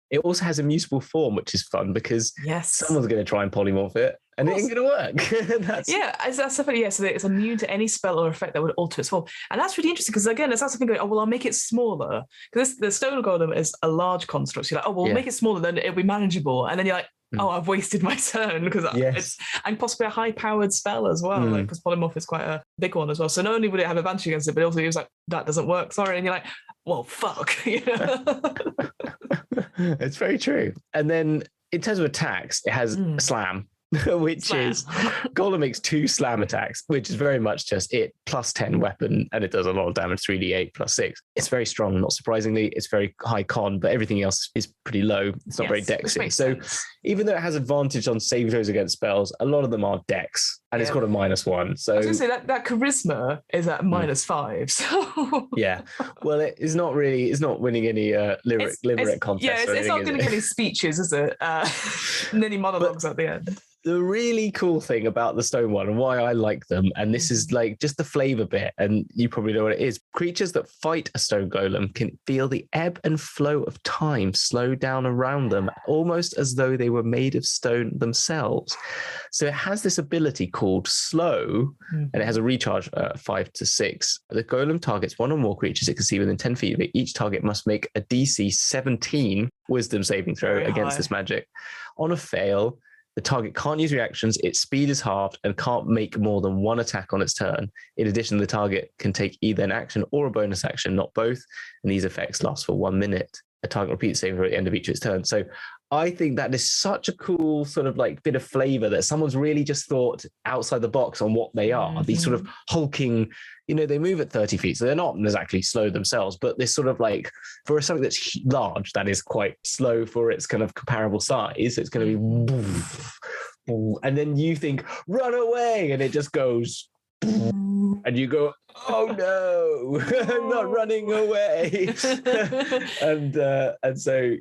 It also has a mutable form, which is fun because someone's going to try and polymorph it, and it ain't going to work. That's definitely, so it's immune to any spell or effect that would alter its form. And that's really interesting because, again, it's also going, I'll make it smaller. Because the stone golem is a large construct. So you're like, we'll make it smaller, then it'll be manageable. And then you're like, I've wasted my turn because it's, and possibly a high-powered spell as well, because polymorph is quite a big one as well. So not only would it have advantage against it, but also he was like, that doesn't work, sorry. And you're like, well, fuck. It's very true. And then in terms of attacks, it has slam, which is Golem makes 2 slam attacks, which is very much just it plus 10 weapon, and it does a lot of damage, 3d8 plus 6. It's very strong, not surprisingly. It's very high con, but everything else is pretty low. It's not very dexy. So even though it has advantage on saving throws against spells, a lot of them are dex, and it's got a -1. So I was going to say that charisma is at -5. So well, it's not winning any limerick contests. It's not going to get any speeches, is it? And any monologues at the end. The really cool thing about the stone one and why I like them, and this is like just the flavor bit, and you probably know what it is. Creatures that fight a stone golem can feel the ebb and flow of time slow down around them, almost as though they were made of stone themselves. So it has this ability called slow, and it has a recharge 5 to 6. The golem targets one or more creatures it can see within 10 feet of it. Each target must make a DC 17 wisdom saving throw against this magic. On a fail, the target can't use reactions, its speed is halved, and can't make more than 1 attack on its turn. In addition, the target can take either an action or a bonus action, not both, and these effects last for 1 minute. A target repeats saving throw at the end of each of its turn. So I think that is such a cool sort of like bit of flavor that someone's really just thought outside the box on what they are. These sort of hulking, they move at 30 feet, so they're not exactly slow themselves, but this sort of like, for something that's large, that is quite slow for its kind of comparable size, it's going to be, and then you think, run away, and it just goes, and you go, oh no, I'm not running away. and so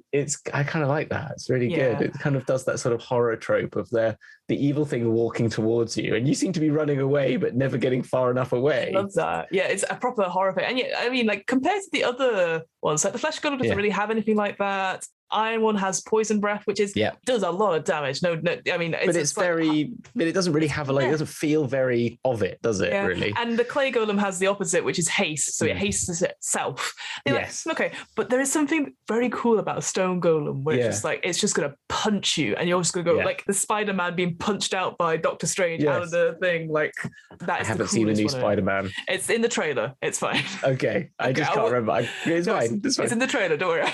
I kind of like that. It's really good. It kind of does that sort of horror trope of the evil thing walking towards you, and you seem to be running away but never getting far enough away. I love that. Yeah, it's a proper horror thing. And I mean, like, compared to the other ones, like the Flesh Golem doesn't really have anything like that. Iron one has poison breath, which does a lot of damage. No, I mean, but it doesn't really have it doesn't feel very of it, does it? Really? And the clay golem has the opposite, which is haste, so it hastes itself. Yes. Okay, but there is something very cool about a stone golem where it's just gonna punch you, and you're just gonna go like the Spider-Man being punched out by Doctor Strange out of the thing. Like that is. I haven't seen the new Spider-Man. It's in the trailer. It's fine. Okay, I just can't remember. It's fine. It's in the trailer. Don't worry.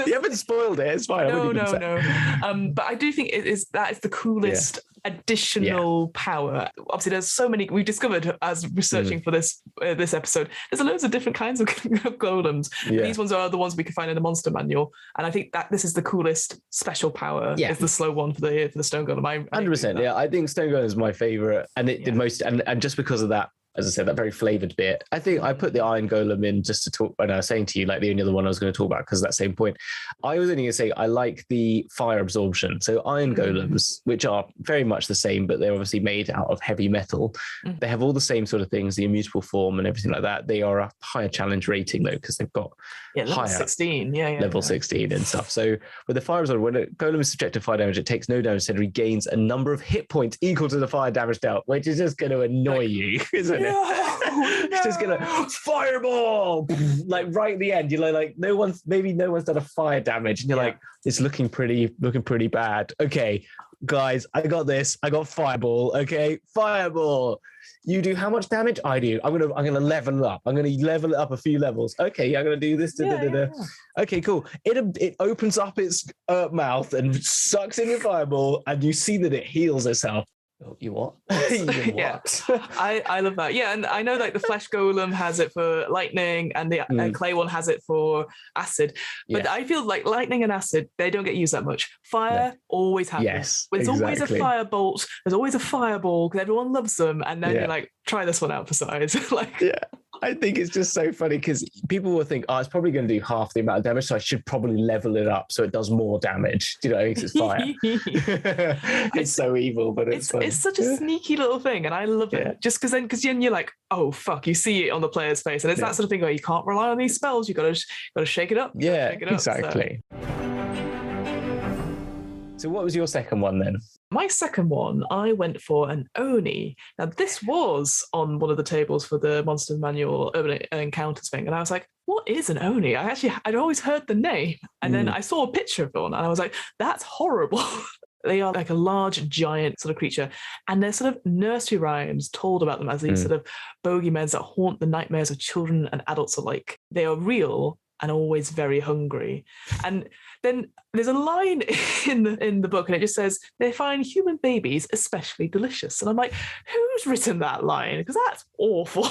You haven't spoiled it. It's fine. No. But I do think that is the coolest additional power. Obviously, there's so many we've discovered as researching for this episode. There's loads of different kinds of golems. These ones are the ones we can find in the monster manual, and I think that this is the coolest special power. Is the slow one for the stone golem. 100%. Yeah, I think stone golem is my favorite, and it did most, and just because of that. As I said, that very flavored bit. I think I put the iron golem in just to talk. When I was saying to you, like the only other one I was going to talk about because of that same point. I was only going to say I like the fire absorption. So iron golems, which are very much the same, but they're obviously made out of heavy metal. They have all the same sort of things, the immutable form and everything like that. They are a higher challenge rating though because they've got level higher 16, level 16 and stuff. So with the fire absorption, when a golem is subject to fire damage, it takes no damage and regains a number of hit points equal to the fire damage dealt, which is just going to annoy you, isn't it? It's just gonna fireball like right at the end. You're like no one's done a fire damage, and you're like, it's looking pretty bad. Okay, guys, I got this. I got fireball. Okay, fireball. You do how much damage? I do. I'm gonna level it up. I'm gonna level it up a few levels. Okay, I'm gonna do this. Okay, cool. It opens up its mouth and sucks in your fireball, and you see that it heals itself. You what? I love that. Yeah, and I know like the flesh golem has it for lightning, and the clay one has it for acid. But I feel like lightning and acid, they don't get used that much. Fire always happens. Yes, there's always a firebolt. There's always a fireball because everyone loves them. And then you're like, try this one out for size. I think it's just so funny because people will think, it's probably going to do half the amount of damage, so I should probably level it up so it does more damage. Do you know, because it's fire. It's so evil, but it's fun. It's such a sneaky little thing, and I love it. Just because then you're like, oh fuck, you see it on the player's face, and it's that sort of thing where you can't rely on these spells. You got to shake it up. Exactly. So what was your second one then? My second one, I went for an Oni. Now, this was on one of the tables for the Monster Manual Urban Encounters thing, and I was like, what is an Oni? I'd always heard the name, and then I saw a picture of one, and I was like, that's horrible. They are like a large, giant sort of creature, and there's sort of nursery rhymes told about them as these sort of bogeymen that haunt the nightmares of children and adults alike. They are real and always very hungry. And then there's a line in the book, and it just says, they find human babies especially delicious. And I'm like, who's written that line? Because that's awful.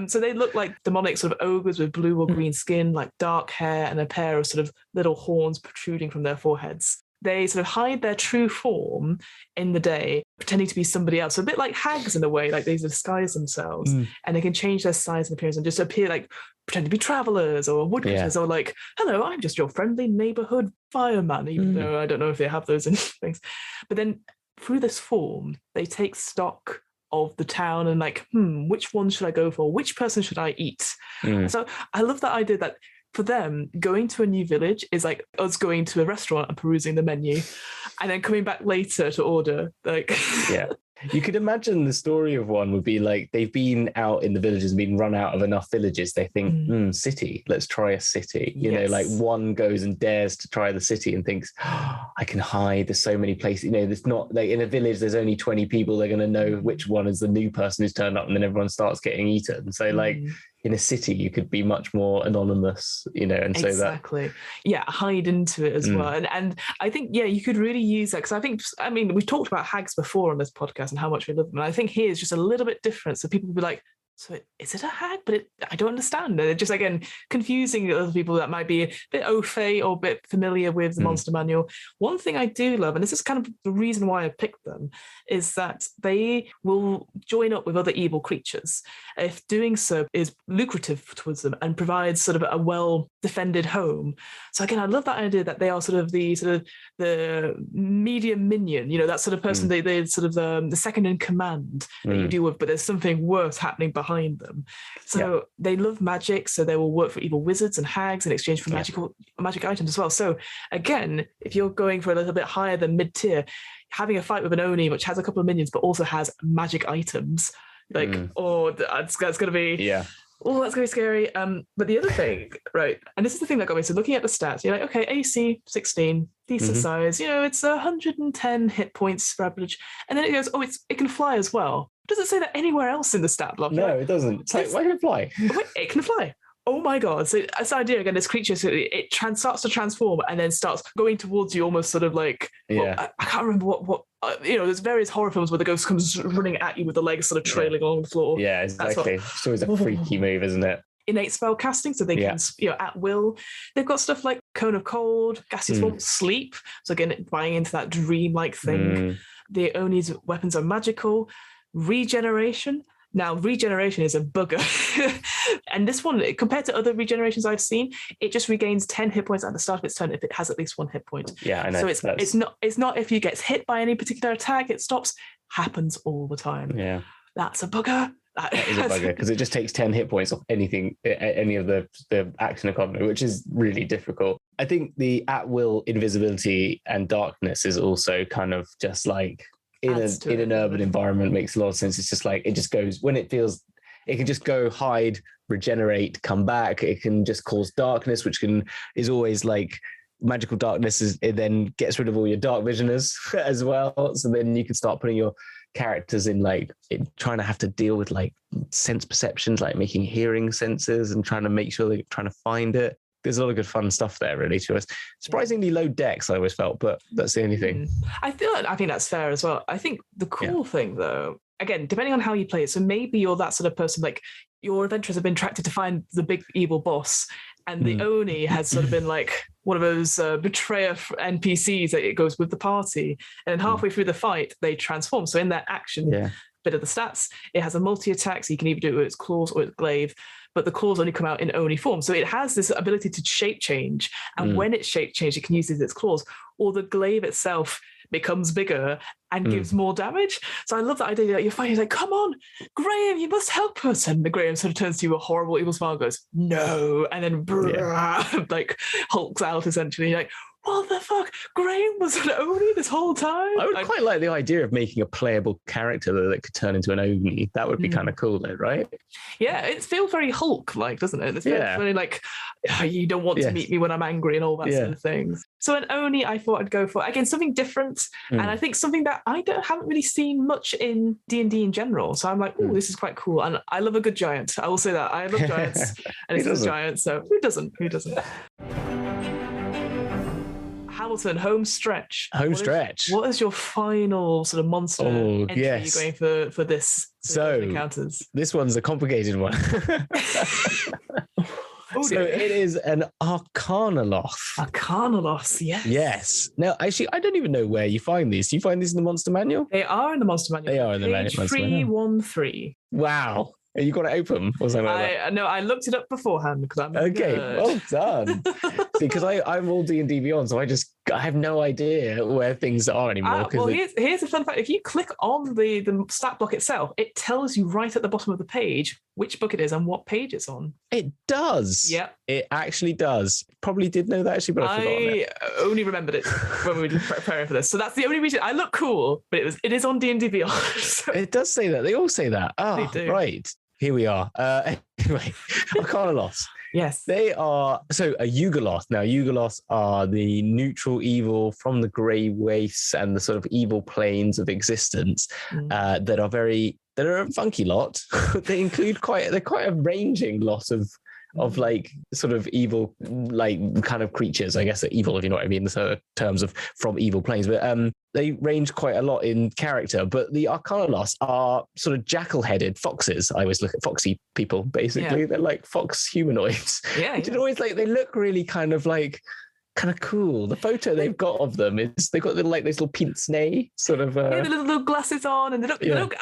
So they look like demonic sort of ogres with blue or green skin, like dark hair, and a pair of sort of little horns protruding from their foreheads. They sort of hide their true form in the day, pretending to be somebody else. So a bit like hags in a way, like they disguise themselves, and they can change their size and appearance and just appear like pretend to be travelers or woodcutters or like, hello, I'm just your friendly neighborhood fireman, even though I don't know if they have those in things. But then through this form, they take stock of the town and like, which one should I go for? Which person should I eat? So I love that idea that for them, going to a new village is like us going to a restaurant and perusing the menu and then coming back later to order. Like, you could imagine the story of one would be like they've been out in the villages and been run out of enough villages. They think, city, let's try a city. You know, like one goes and dares to try the city and thinks, I can hide. There's so many places. You know, there's not like in a village, there's only 20 people. They're going to know which one is the new person who's turned up, and then everyone starts getting eaten. So like in a city, you could be much more anonymous, you know, and so that hide into it as well. And I think you could really use that because I mean we've talked about hags before on this podcast and how much we love them, and I think here is just a little bit different, so people will be like, so is it a hag? But I don't understand. And it just, again, confusing other people that might be a bit au fait or a bit familiar with the Monster Manual. One thing I do love, and this is kind of the reason why I picked them, is that they will join up with other evil creatures if doing so is lucrative towards them and provides sort of a defended home. So again, I love that idea that they are sort of the medium minion, that sort of person, they sort of the second in command that you deal with, but there's something worse happening behind them. So they love magic, so they will work for evil wizards and hags in exchange for magic items as well. So again, if you're going for a little bit higher than mid-tier, having a fight with an Oni, which has a couple of minions, but also has magic items, that's going to be... Oh, that's going to be scary. But the other thing, right, and this is the thing that got me, so looking at the stats, you're like, okay, AC 16, decent size, it's 110 hit points for average. And then it goes, it can fly as well. Does it say that anywhere else in the stat block? No, it doesn't. It's like, why can it fly? It can fly. Oh my God. So this idea, again, this creature, so it starts to transform and then starts going towards you almost sort of like, I can't remember what there's various horror films where the ghost comes running at you with the legs sort of trailing along the floor. Yeah, exactly. It's always a freaky move, isn't it? Innate spell casting, so they can, at will. They've got stuff like Cone of Cold, Gaseous Warmth, Sleep. So again, buying into that dream-like thing. The Oni's weapons are magical. Regeneration. Now, regeneration is a bugger. And this one, compared to other regenerations I've seen, it just regains 10 hit points at the start of its turn if it has at least 1 hit point. Yeah, I know. So it's not if you get hit by any particular attack, it stops. Happens all the time. Yeah. That's a bugger. That is a bugger, because it just takes 10 hit points off any of the action economy, which is really difficult. I think the at-will invisibility and darkness is also kind of just like... in an urban environment makes a lot of sense. It's just like, it just goes when it feels, it can just go hide, regenerate, come back. It can just cause darkness, which is always like magical darkness. It then gets rid of all your dark visioners as well. So then you can start putting your characters in trying to have to deal with like sense perceptions, like making hearing senses and trying to make sure they're trying to find it. There's a lot of good fun stuff there, really, to us. Surprisingly low decks, I always felt, but that's the only thing. I think that's fair as well. I think the cool thing, though, again, depending on how you play it, so maybe you're that sort of person, like your adventurers have been attracted to find the big evil boss, and the Oni has sort of been like one of those betrayer NPCs that it goes with the party, and then halfway through the fight, they transform. So in that action bit of the stats, it has a multi-attack, so you can either do it with its claws or its glaive, but the claws only come out in Oni form. So it has this ability to shape change. And when it's shape changed, it can use its claws, or the glaive itself becomes bigger and gives more damage. So I love that idea that you're fighting, like, come on, Graham, you must help us. And the Graham sort of turns to you a horrible evil smile, goes, no, and then like hulks out essentially. You're like, what the fuck? Graham was an Oni this whole time? I would quite like the idea of making a playable character that could turn into an Oni. That would be kind of cool, though, right? Yeah, it feels very Hulk-like, doesn't it? It feels very like, you don't want to meet me when I'm angry and all that sort of things. So an Oni, I thought I'd go for, again, something different. And I think something that I haven't really seen much in D&D in general. So I'm like, oh, this is quite cool. And I love a good giant. I will say that. I love giants. And it's a giant, so who doesn't? Who doesn't? Hamilton, home stretch. What is your final sort of monster entry you're going for this? So encounters? This one's a complicated one. So it is an Arcanaloth. Arcanaloth, yes. Yes. Now, actually, I don't even know where you find these. Do you find these in the Monster Manual? They are in the Monster Manual. They are in the Monster Manual. 313. Wow. You got it open or something like that? No, I looked it up beforehand because I'm okay. Good. Well done. See, because I'm all D&D Beyond, so I have no idea where things are anymore. Well, here's a fun fact: if you click on the stat block itself, it tells you right at the bottom of the page which book it is and what page it's on. It does. Yeah, it actually does. Probably did know that actually, but I only remembered it when we were preparing for this. So that's the only reason. I look cool, but it is on D&D Beyond. So. It does say that. They all say that. They do. Right. Here we are. Anyway, Arcanaloth. Yes. They are, so a Yugoloth. Now, Yugoloths are the neutral evil from the grey wastes and the sort of evil planes of existence that are a funky lot. They include they're quite a ranging lot of like sort of evil, like kind of creatures, I guess, evil, if you know what I mean, the terms of from evil planes. But they range quite a lot in character. But the Arcanaloths are sort of jackal-headed foxes. I always look at foxy people, basically. Yeah. They're like fox humanoids. Yeah. Always like, they look really kind of kind of cool. The photo they've got of them is they've got those little pince-nez sort of. Yeah, the little glasses on, and they look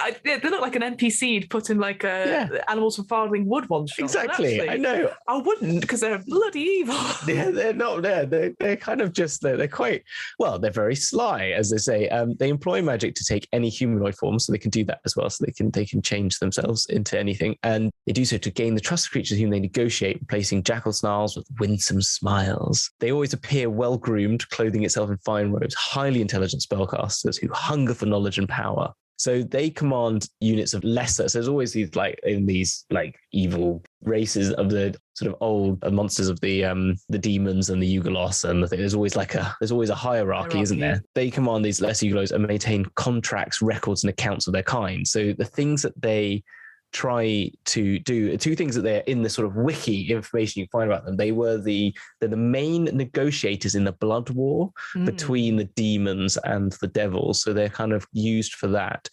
like an NPC put in like Animals from Farthing Wood one shot. Exactly, Actually, I know. I wouldn't, because they're bloody evil. Yeah, they're not there. They're kind of just they're quite well. They're very sly, as they say. They employ magic to take any humanoid form, so they can do that as well. So they can change themselves into anything, and they do so to gain the trust of creatures whom they negotiate, replacing jackal snarls with winsome smiles. They always appear well groomed, clothing itself in fine robes, highly intelligent spellcasters who hunger for knowledge and power. So they command units of lesser. So there's always these evil races of the sort of old monsters of the demons and the Ugalos, and there's always a hierarchy, isn't there? They command these lesser Ugalos and maintain contracts, records, and accounts of their kind. So the things that they try to do, two things that they're in the sort of wiki information you find about them. They're the main negotiators in the blood war between the demons and the devils. So they're kind of used for that.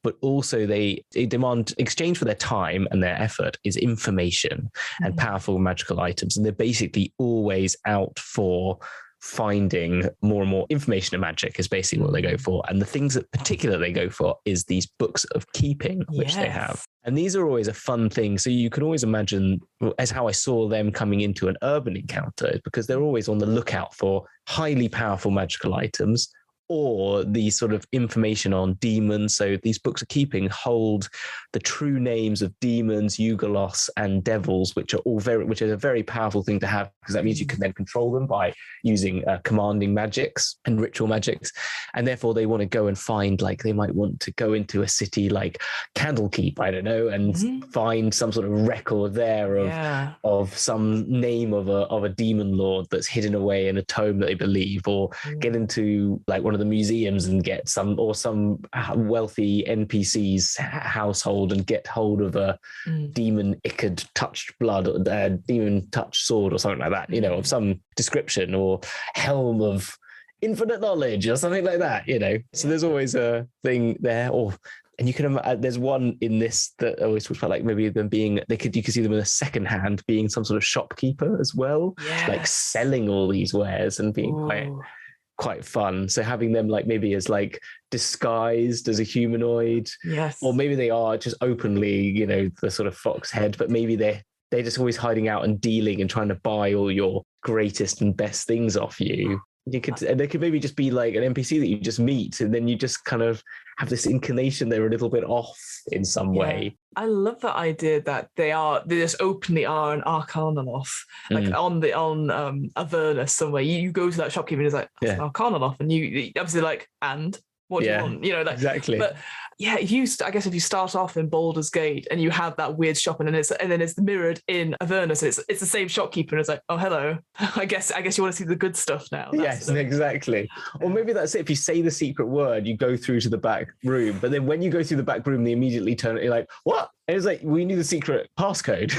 But also they demand exchange for their time and their effort is information and powerful magical items. And they're basically always out for finding more and more information and magic is basically what they go for. And the things that particularly they go for is these books of keeping, which they have. And these are always a fun thing. So you can always imagine, as how I saw them coming into an urban encounter, because they're always on the lookout for highly powerful magical items or the sort of information on demons. So these books of keeping hold the true names of demons, Ugalos, and devils, which is a very powerful thing to have, because that means you can then control them by using commanding magics and ritual magics. And therefore they want to go and find, like, they might want to go into a city like Candlekeep, I don't know, and find some sort of record there of some name of a demon lord that's hidden away in a tome that they believe, or get into like one of the museums and get some wealthy NPC's household and get hold of a demon ichid touched blood, demon touched sword or something like that, of some description, or helm of infinite knowledge or something like that, So there's always a thing there. And you can there's one in this that I always talks about, like maybe them being, you could see them in a second hand being some sort of shopkeeper as well, like selling all these wares and being quite fun. So having them like maybe as like disguised as a humanoid, or maybe they are just openly, the sort of fox head, but maybe they're just always hiding out and dealing and trying to buy all your greatest and best things off you. They could maybe just be like an NPC that you just meet, and then you just kind of have this inclination they're a little bit off in some way. I love that idea that they just openly are an Arcanaloth, like on Avernus somewhere. You go to that shopkeeper and it's like, that's an Arcanaloth, and you obviously like, and what do you want? Exactly. But if you start off in Baldur's Gate and you have that weird shop, and then it's mirrored in Avernus, and it's the same shopkeeper, and it's like, oh hello, I guess you want to see the good stuff now. Exactly. Or maybe that's it. If you say the secret word, you go through to the back room, but then when you go through the back room, they immediately turn. You're like, what? And it's like, we knew the secret passcode.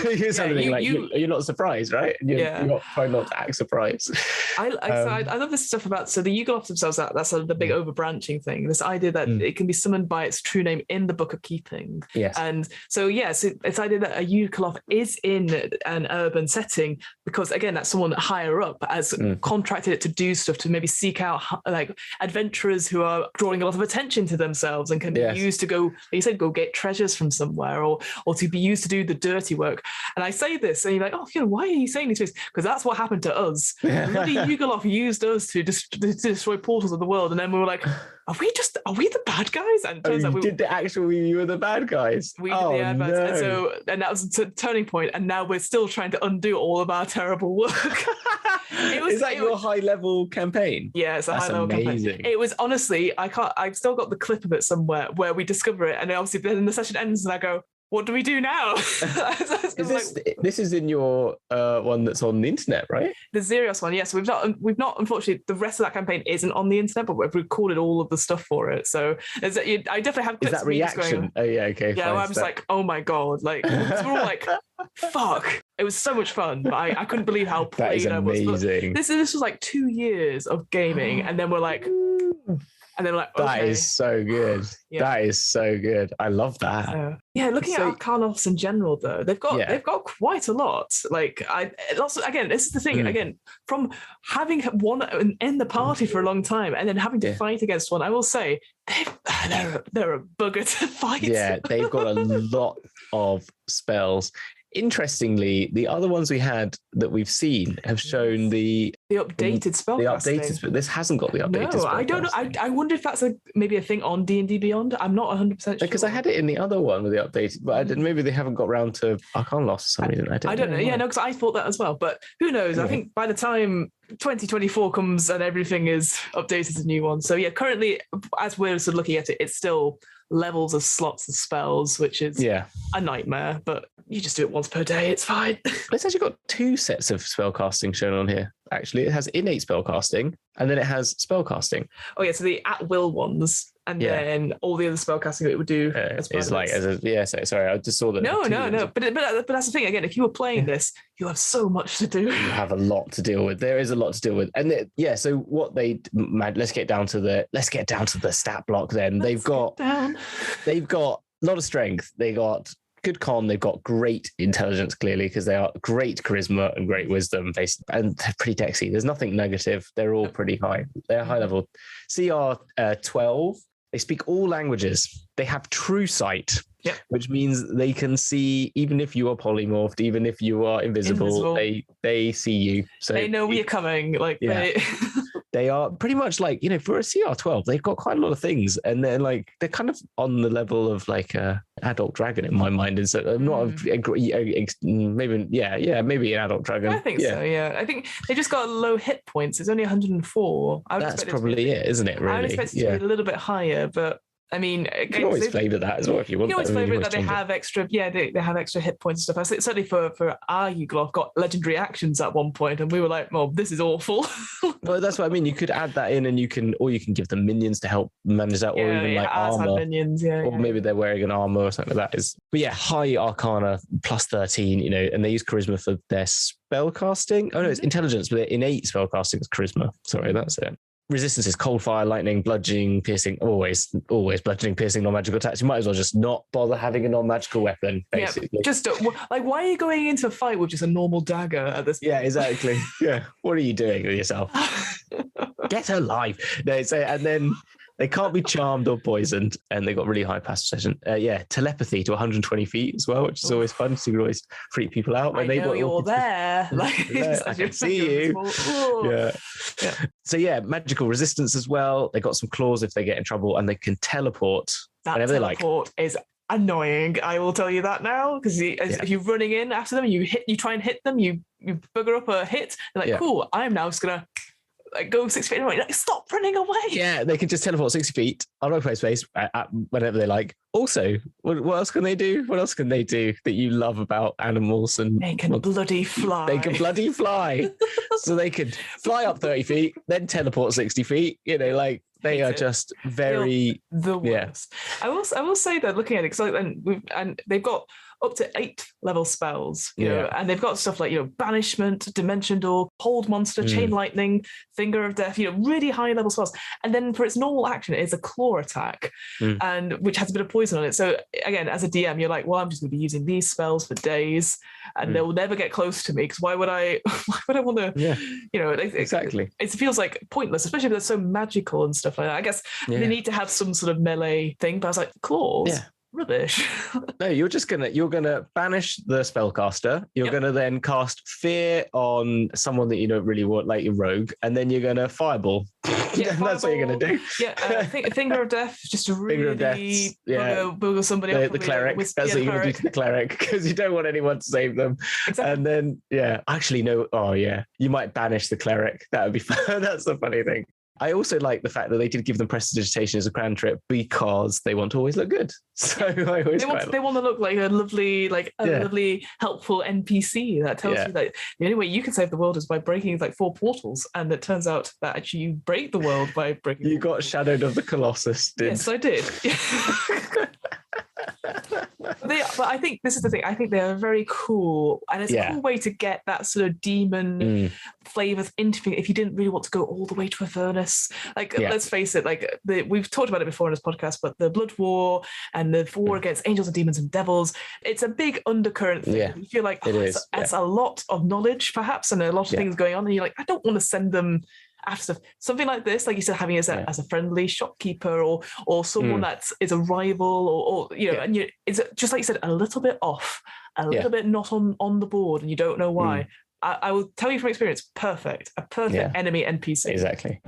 You're not surprised, right? You're not trying not to act surprised. I love this stuff about, so the Ugoloths themselves, that's sort of the big overbranching thing. This idea that it can be summoned by its true name in the Book of Keeping. Yes. And so, so it's idea that a Ugoloth is in an urban setting because, again, that's someone higher up has contracted it to do stuff, to maybe seek out like adventurers who are drawing a lot of attention to themselves and can be used to go, like you said, go get treasures from somewhere, or to be used to do the dirty work. And I say this, and you're like, oh, why are you saying these things? Because that's what happened to us. Bloody Ugoloth used us to destroy portals of the world, and then we were like, are we the bad guys? And turns out you were the bad guys. We did the bad guys. And that was a turning point, and now we're still trying to undo all of our terrible work. Is that your high level campaign? Yeah, it's a high level campaign. It was, honestly, I've still got the clip of it somewhere where we discover it, and then obviously then the session ends and I go, what do we do now? This is in your one that's on the internet, right? The Xerios one, yes. We've not, unfortunately, the rest of that campaign isn't on the internet, but we've recorded all of the stuff for it. So I definitely have clips. Is that reaction? Oh yeah, okay. Yeah, I was like, oh my god, like we're all like, fuck. It was so much fun, but I couldn't believe how played I was. Amazing. This was like 2 years of gaming, and then we're like, And they're like, okay. That is so good. Yeah. That is so good. I love that. Looking at Arcanaloths in general, though, they've got quite a lot. Like, again, this is the thing. Again, from having one in the party for a long time and then having to fight against one, I will say they're a bugger to fight. Yeah, they've got a lot of spells. Interestingly, the other ones we had that we've seen have shown the updated spellcasting. But this hasn't got the updated. No, I don't know. I wonder if that's maybe a thing on D&D Beyond. I'm not 100% sure. Because I had it in the other one with the updated, but maybe they haven't got around to Arcanaloth for some reason. I don't know. Yeah, no, because I thought that as well. But who knows? I think by the time 2024 comes and everything is updated to new one. So yeah, currently, as we're sort of looking at it, it's still levels of slots of spells, which is a nightmare, but you just do it once per day, it's fine. It's actually got 2 sets of spellcasting shown on here. Actually, it has innate spellcasting and then it has spellcasting. Oh yeah, so the at-will ones, and then all the other spellcasting that it would do. Sorry, I just saw that. No. But that's the thing. Again, if you were playing this, you have so much to do. You have a lot to deal with. There is a lot to deal with, and so what let's get down to the stat block. Then they've got a lot of strength. They got good con, they've got great intelligence, clearly, because they are great charisma and great wisdom, and they're pretty dexy. There's nothing negative. They're all pretty high. They're high level. CR 12. They speak all languages. They have true sight, which means they can see even if you are polymorphed, even if you are invisible. They see you. So they know we're coming. Like they are pretty much like, for a CR12, they've got quite a lot of things, and they're kind of on the level of like a adult dragon in my mind. And so I'm not maybe an adult dragon. I think so. Yeah, I think they just got low hit points. It's only 104. That's probably it, isn't it? Really, I would expect it to be a little bit higher, but I mean, you can always flavour that as well if you want. You can always flavour it that they have extra. Yeah, they have extra hit points and stuff. I think certainly for our Yugoloth got legendary actions at one point, and we were like, "Well, this is awful." Well, that's what I mean. You could add that in, and you can give them minions to help manage that, or even like armor. Minions, maybe they're wearing an armor or something like that. But yeah, high Arcana plus 13. And they use charisma for their spell casting. Oh no, it's intelligence, but their innate spell casting is charisma. Sorry, that's it. Resistance is cold, fire, lightning, bludgeoning, piercing, always bludgeoning, piercing, non-magical attacks. You might as well just not bother having a non-magical weapon, basically. Yeah, just why are you going into a fight with just a normal dagger at this point? Yeah, exactly. Yeah. What are you doing with yourself? Get alive. No, so, and then they can't be charmed or poisoned, and they got really high passive session. Telepathy to 120 feet as well, which is always fun. So you can always freak people out when they got you're there. I can see you. Yeah. So magical resistance as well. They got some claws if they get in trouble, and they can teleport whenever they like. Teleport is annoying. I will tell you that now, because if you're running in after them, you try and hit them, you bugger up a hit. They're like, cool. I'm now just gonna go 6 feet away. Like, stop running away. Yeah, they can just teleport 60 feet on open space whenever they like. Also, what else can they do? What else can they do that you love about animals? And they can bloody fly. They can bloody fly. So they could fly up 30 feet, then teleport 60 feet. They are just very the worst. I will say that looking at it, and they've got up to 8 level spells, you know, and they've got stuff like, banishment, dimension door, hold monster, chain lightning, finger of death, really high level spells. And then for its normal action, it's a claw attack, and which has a bit of poison on it. So again, as a DM, you're like, well, I'm just going to be using these spells for days, and they'll never get close to me, because why would I want to? Yeah, exactly. It feels like pointless, especially if they're so magical and stuff like that. I guess they need to have some sort of melee thing. But I was like, claws. Yeah. Rubbish. No, you're gonna banish the spellcaster. You're gonna then cast fear on someone that you don't really want, like your rogue, and then you're gonna fireball. That's what you're gonna do. Finger of death, just to really boogle somebody up. The cleric. That's what you're gonna do to the cleric, because you don't want anyone to save them. Exactly. And then actually no. Oh yeah, you might banish the cleric. That would be fun. That's the funny thing. I also like the fact that they did give them prestidigitation as a cantrip, because they want to always look good. So I always they want to look like a lovely, lovely, helpful NPC that tells you that the only way you can save the world is by breaking 4 portals, and it turns out that actually you break the world by breaking. You got Shadowed of the Colossus, did? Yes, I did. But I think this is the thing. I think they are very cool, and it's a cool way to get that sort of demon flavors into things if you didn't really want to go all the way to Avernus. Like, let's face it, like we've talked about it before in this podcast, but the Blood War and the war against angels and demons and devils, it's a big undercurrent thing. Yeah, you feel like it's a lot of knowledge, perhaps, and a lot of things going on, and you're like, I don't want to send them after stuff. Something like this, like you said, having as a friendly shopkeeper or someone that is a rival or you know, and it's just like you said, a little bit off, a little bit not on the board, and you don't know why. I will tell you from experience, a perfect enemy NPC. Exactly.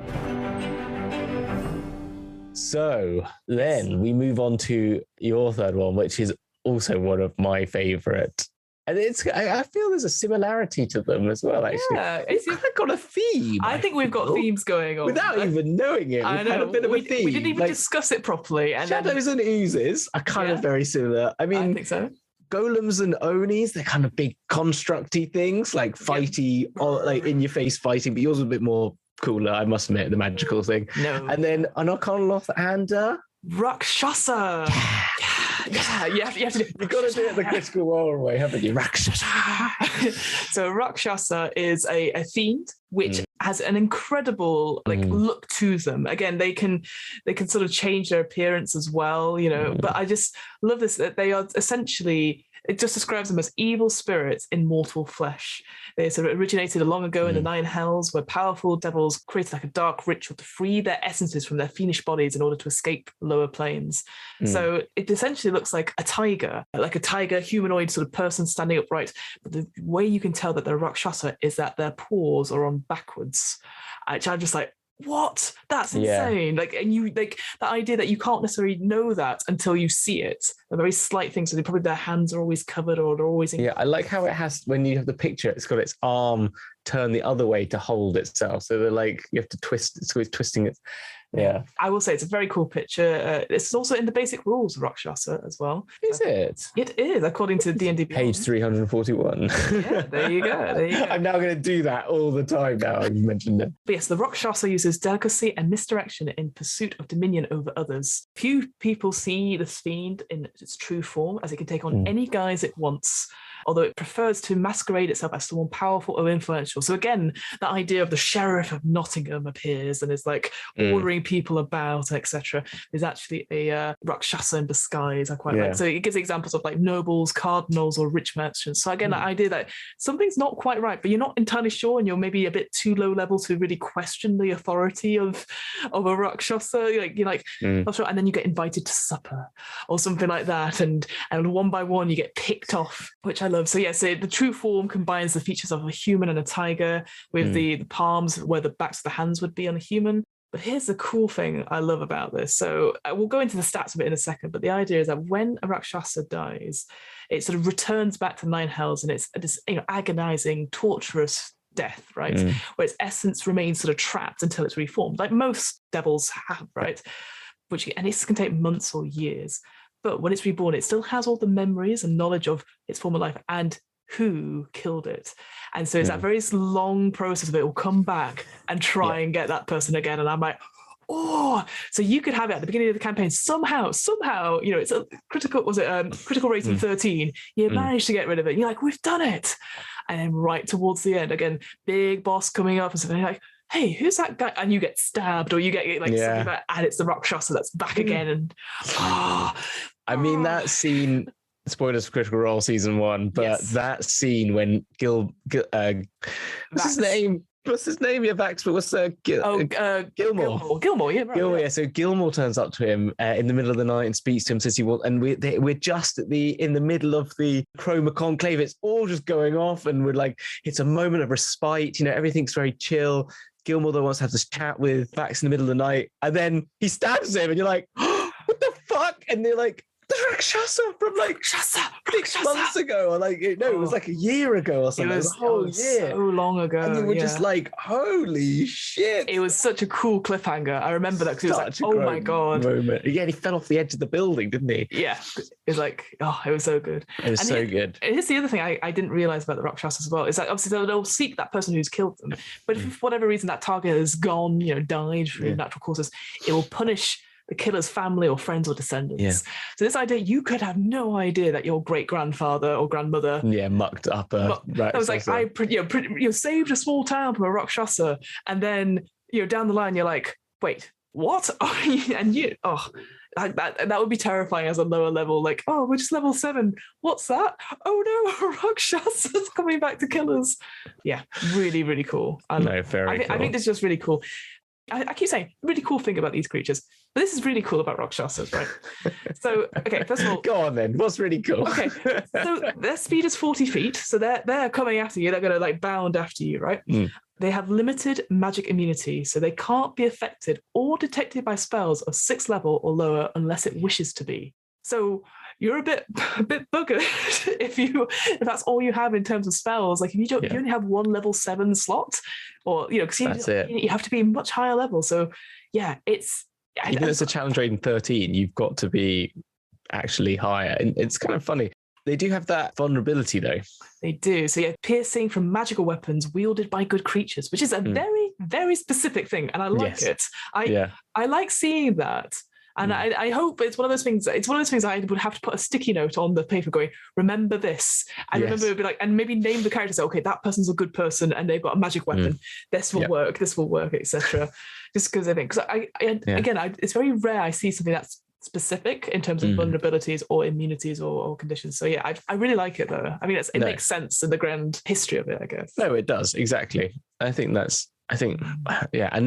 So then we move on to your third one, which is also one of my favorite. And I feel there's a similarity to them as well, actually. Yeah, it's got a theme. I think we've got themes going on. Without even knowing it, we've had a bit of a theme. We didn't even discuss it properly. And Shadows and Oozes are kind of very similar. I mean, I think so. Golems and Onis, they're kind of big constructy things, like fighty, or like in-your-face fighting, but yours is a bit more cooler, I must admit, the magical thing. No. And then an Arcanaloth and Rakshasa. Yeah, you have to do it. You've got to do it the critical role way, haven't you? Rakshasa. So Rakshasa is a fiend which has an incredible look to them. Again, they can sort of change their appearance as well, you know. But I just love this, that they are essentially, it just describes them as evil spirits in mortal flesh. They sort of originated long ago in the Nine Hells, where powerful devils created like a dark ritual to free their essences from their fiendish bodies in order to escape lower planes. So it essentially looks like a tiger humanoid sort of person standing upright. But the way you can tell that they're Rakshasa is that their paws are on backwards. Which I'm just like, what? That's insane. Like, and you like the idea that you can't necessarily know that until you see it. A very slight thing. So they probably their hands are always covered or they're always in. Yeah, I like how it has, when you have the picture, it's got its arm turned the other way to hold itself. So they're like, you have to twist, it's always twisting it. Yeah. I will say it's a very cool picture. It's also in the basic rules of Rakshasa as well. Is it? It is, according to D&D. Page 341. Yeah, there you go. I'm now going to do that all the time now. You mentioned it. But yes, the Rakshasa uses delicacy and misdirection in pursuit of dominion over others. Few people see this fiend in its true form, as it can take on any guise it wants, although it prefers to masquerade itself as someone powerful or influential. So again, that idea of the sheriff of Nottingham appears and is like ordering people about, etc. is actually a Rakshasa in disguise. I quite like. So it gives examples of like nobles, cardinals, or rich merchants. So again, that idea that something's not quite right, but you're not entirely sure, and you're maybe a bit too low level to really question the authority of a Rakshasa. You're like, not sure, and then you get invited to supper or something like that, and one by one you get picked off, which I love. So yeah, so the true form combines the features of a human and a tiger with the palms where the backs of the hands would be on a human. But here's the cool thing I love about this. So we'll go into the stats of it in a second, but the idea is that when a Rakshasa dies, it sort of returns back to Nine Hells, and it's this agonizing, torturous death, right? Where its essence remains sort of trapped until it's reformed, like most devils have, right? And it can take months or years. But when it's reborn, it still has all the memories and knowledge of its former life and who killed it. And so it's that very long process of it will come back and try and get that person again. And I'm like, oh, so you could have it at the beginning of the campaign. Somehow, you know, it's a critical rating 13. You managed to get rid of it. You're like, we've done it. And then right towards the end, again, big boss coming up and something like, hey, who's that guy? And you get stabbed, or you get like something like, and it's the Rakshasa that's back again. And I mean, that scene, spoilers for Critical Role season 1, but that scene when what's his name? What's his name? Yeah, Vax, but what's Gilmore? Gilmore, yeah, right. Gilmore, yeah. So Gilmore turns up to him in the middle of the night and speaks to him, says he wants, and we're just in the middle of the Chroma Conclave. It's all just going off, and we're like, it's a moment of respite. You know, everything's very chill. Gilmore though wants to have this chat with Vax in the middle of the night, and then he stabs him, and you're like, oh, what the fuck? And they're like, the Rakshasa from like 6 months ago, or like, no, it was like a year ago or something. It was a whole year, so long ago, and you were just like, holy shit! It was such a cool cliffhanger. I remember that because it was like, oh my god, moment. Yeah, he fell off the edge of the building, didn't he? Yeah, it was like, oh, it was so good. It was so good. Here's the other thing I didn't realize about the Rakshasa as well is that obviously they'll seek that person who's killed them, but if for whatever reason that target has gone, you know, died through natural causes, it will punish the killer's family or friends or descendants. Yeah. So this idea, you could have no idea that your great-grandfather or grandmother mucked up a that was like, saved a small town from a Rakshasa, and then down the line you're like, wait, what? And that would be terrifying as a lower level, like, oh, we're just level 7. What's that? Oh no, Rakshasa's coming back to kill us. Yeah, really, really cool. Cool. I think this is just really cool. I keep saying really cool thing about these creatures, but this is really cool about Rakshasas, right? So, okay, first of all, go on then. What's really cool? Okay, so their speed is 40 feet, so they're coming after you. They're going to like bound after you, right? They have limited magic immunity, so they can't be affected or detected by spells of 6th level or lower unless it wishes to be. So you're a bit buggered if that's all you have in terms of spells. Like if you only have one level 7 slot, or because you have to be much higher level. So yeah, even though it's a challenge rating 13, you've got to be actually higher. And it's kind of funny. They do have that vulnerability though. They do. So yeah, piercing from magical weapons wielded by good creatures, which is a very, very specific thing. And I like it. I like seeing that. And I hope it's one of those things. It's one of those things I would have to put a sticky note on the paper going, remember this. And remember it would be like, and maybe name the character, say, okay, that person's a good person and they've got a magic weapon. This will work, etc. Just because I think, it's very rare I see something that's specific in terms of vulnerabilities or immunities or conditions. So yeah, I really like it though. I mean, it makes sense in the grand history of it, I guess. No, it does. Exactly. And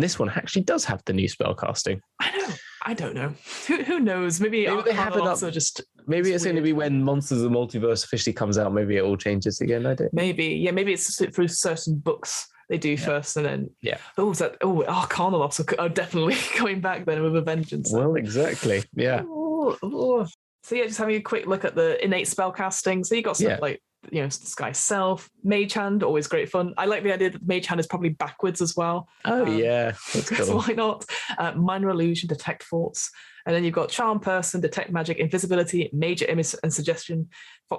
this one actually does have the new spell casting. I know. I don't know. Who knows? Maybe they have it up. Maybe it's going to be when Monsters of the Multiverse officially comes out. Maybe it all changes again. I don't. Maybe it's through certain books they do first, and then Arcanaloth are definitely going back then with a vengeance. Well, exactly. Yeah. So yeah, just having a quick look at the innate spell casting. So you got stuff like Sky Self, Mage Hand, always great fun. I like the idea that Mage Hand is probably backwards as well. Oh yeah, that's cool. So why not? Minor Illusion, Detect Thoughts. And then you've got Charm Person, Detect Magic, Invisibility, Major Image and Suggestion.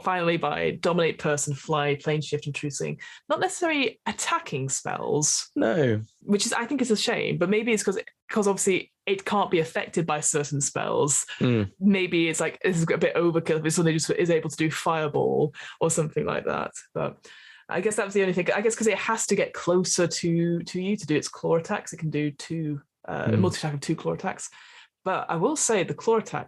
Finally, by Dominate Person, Fly, Plane Shift, and True Seeing. Not necessarily attacking spells. No. Which I think is a shame, but maybe it's because obviously it can't be affected by certain spells. Maybe it's like, this is a bit overkill if it's something just is able to do Fireball or something like that. But I guess that was the only thing. I guess because it has to get closer to you to do its claw attacks. It can do multi-attack of 2 claw attacks. But I will say the claw attack,